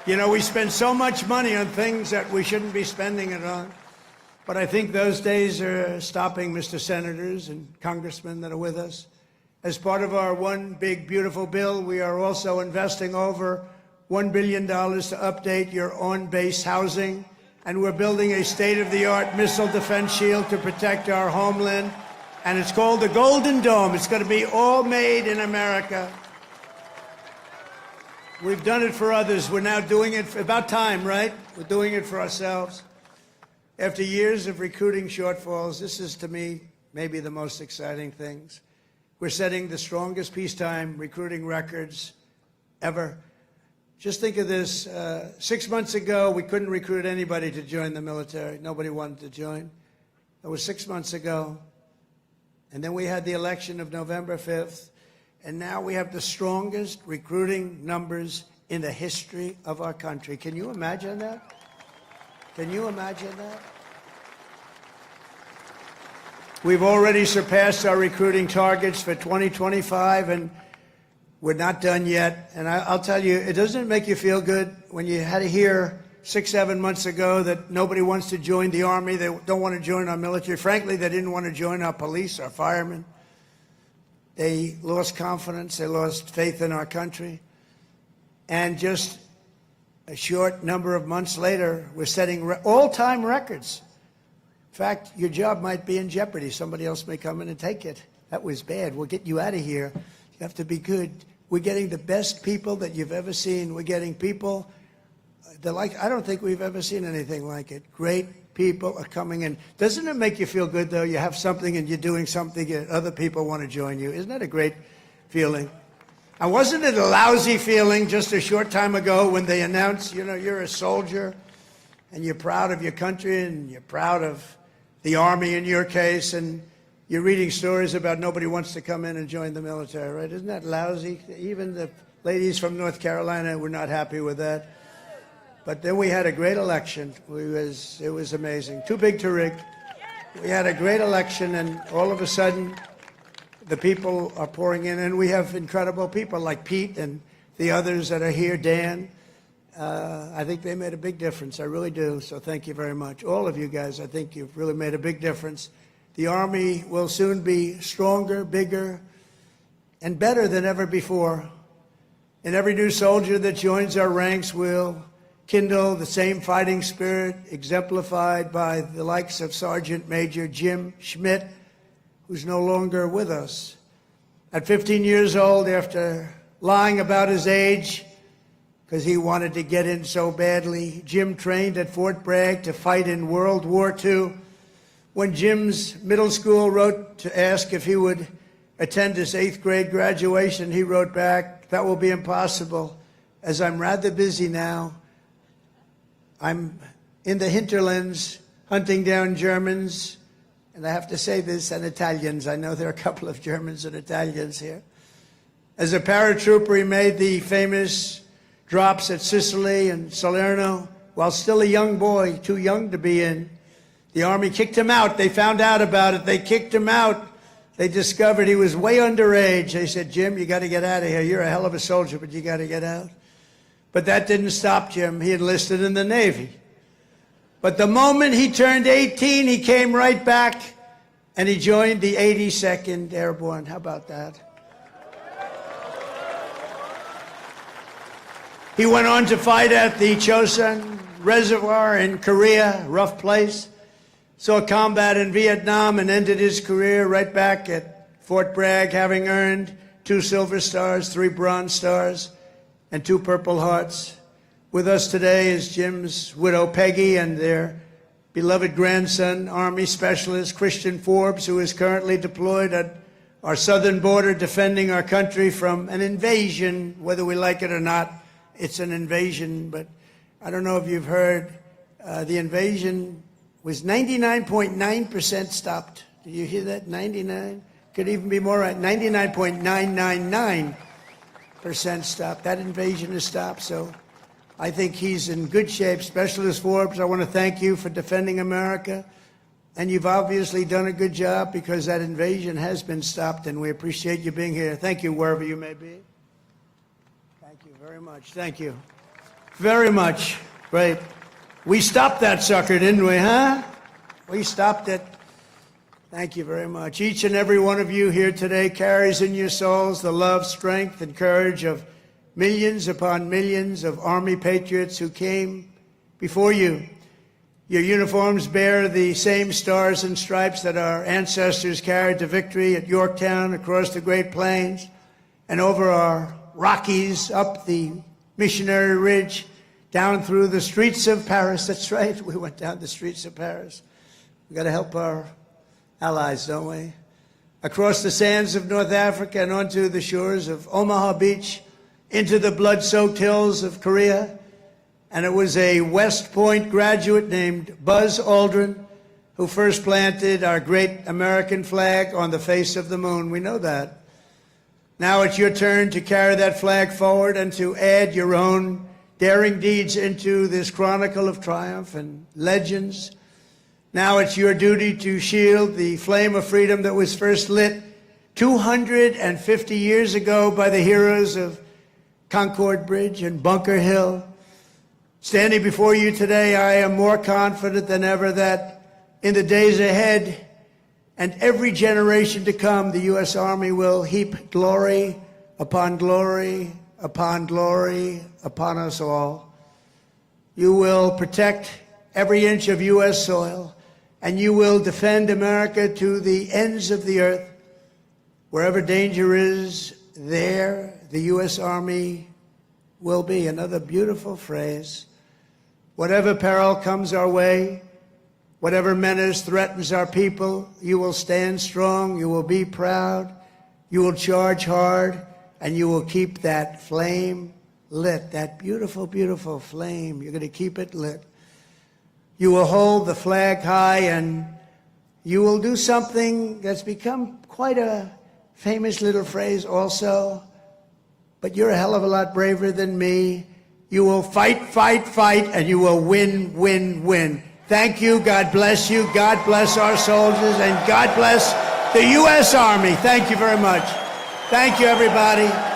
You know, we spend so much money on things that we shouldn't be spending it on. But I think those days are stopping, Mr. Senators and Congressmen that are with us. As part of our one big, beautiful bill, we are also investing over $1 billion to update your on-base housing. And we're building a state-of-the-art missile defense shield to protect our homeland. And it's called the Golden Dome. It's going to be all made in America. We've done it for others. We're now doing it, about time, right? We're doing it for ourselves. After years of recruiting shortfalls, this is, to me, maybe the most exciting things. We're setting the strongest peacetime recruiting records ever. Just think of this. 6 months ago, we couldn't recruit anybody to join the military. Nobody wanted to join. That was 6 months ago. And then we had the election of November 5th. And now we have the strongest recruiting numbers in the history of our country. Can you imagine that? Can you imagine that? We've already surpassed our recruiting targets for 2025, and we're not done yet. And I'll tell you, it doesn't make you feel good when you had to hear 6, 7 months ago that nobody wants to join the Army, they don't want to join our military. Frankly, they didn't want to join our police, our firemen. They lost confidence, they lost faith in our country. And just a short number of months later, we're setting all-time records. In fact, your job might be in jeopardy. Somebody else may come in and take it. That was bad. We'll get you out of here. You have to be good. We're getting the best people that you've ever seen. We're getting people that I don't think we've ever seen anything like it. Great people are coming in. Doesn't it make you feel good, though? You have something and you're doing something and other people want to join you. Isn't that a great feeling? And wasn't it a lousy feeling just a short time ago when they announced, you know, you're a soldier and you're proud of your country and you're proud of the Army in your case, and you're reading stories about nobody wants to come in and join the military, right? Isn't that lousy? Even the ladies from North Carolina were not happy with that. But then we had a great election. It was amazing. Too big to rig. We had a great election, and all of a sudden, the people are pouring in, and we have incredible people like Pete and the others that are here, Dan. I think they made a big difference. I really do. So thank you very much. All of you guys, I think you've really made a big difference. The Army will soon be stronger, bigger, and better than ever before. And every new soldier that joins our ranks will kindle the same fighting spirit exemplified by the likes of Sergeant Major Jim Schmidt, who's no longer with us. At 15 years old, after lying about his age, because he wanted to get in so badly, Jim trained at Fort Bragg to fight in World War II. When Jim's middle school wrote to ask if he would attend his 8th grade graduation, he wrote back, "That will be impossible, as I'm rather busy now. I'm in the hinterlands hunting down Germans," and I have to say this, and Italians. I know there are a couple of Germans and Italians here. As a paratrooper, he made the famous drops at Sicily and Salerno while still a young boy, too young to be in. The Army kicked him out. They found out about it. They kicked him out. They discovered he was way underage. They said, "Jim, you got to get out of here. You're a hell of a soldier, but you got to get out." But that didn't stop Jim. He enlisted in the Navy. But the moment he turned 18, he came right back and he joined the 82nd Airborne. How about that? He went on to fight at the Chosin Reservoir in Korea, rough place. Saw combat in Vietnam and ended his career right back at Fort Bragg, having earned 2 Silver Stars, 3 Bronze Stars, and 2 Purple Hearts. With us today is Jim's widow, Peggy, and their beloved grandson, Army Specialist Christian Forbes, who is currently deployed at our southern border defending our country from an invasion, whether we like it or not. It's an invasion, but I don't know if you've heard, the invasion was 99.9% stopped. Did you hear that? 99? Could even be more right. 99.999% stopped. That invasion is stopped. So I think he's in good shape. Specialist Forbes, I want to thank you for defending America. And you've obviously done a good job because that invasion has been stopped, and we appreciate you being here. Thank you, wherever you may be. Thank you very much. Thank you very much. Great. We stopped that sucker, didn't we, huh? We stopped it. Thank you very much. Each and every one of you here today carries in your souls the love, strength, and courage of millions upon millions of Army patriots who came before you. Your uniforms bear the same stars and stripes that our ancestors carried to victory at Yorktown, across the Great Plains, and over our Rockies, up the Missionary Ridge, down through the streets of Paris. That's right, we went down the streets of Paris. We've got to help our allies, don't we? Across the sands of North Africa and onto the shores of Omaha Beach, into the blood-soaked hills of Korea. And it was a West Point graduate named Buzz Aldrin who first planted our great American flag on the face of the moon. We know that. Now it's your turn to carry that flag forward and to add your own daring deeds into this chronicle of triumph and legends. Now it's your duty to shield the flame of freedom that was first lit 250 years ago by the heroes of Concord Bridge and Bunker Hill. Standing before you today, I am more confident than ever that in the days ahead and every generation to come, the U.S. Army will heap glory upon glory upon glory upon us all. You will protect every inch of U.S. soil, and you will defend America to the ends of the earth. Wherever danger is, there the U.S. Army will be. Another beautiful phrase. Whatever peril comes our way, whatever menace threatens our people, you will stand strong, you will be proud, you will charge hard, and you will keep that flame lit, that beautiful, beautiful flame. You're going to keep it lit. You will hold the flag high, and you will do something that's become quite a famous little phrase also, but you're a hell of a lot braver than me. You will fight, fight, fight, and you will win, win, win. Thank you. God bless you. God bless our soldiers, and God bless the U.S. Army. Thank you very much. Thank you, everybody.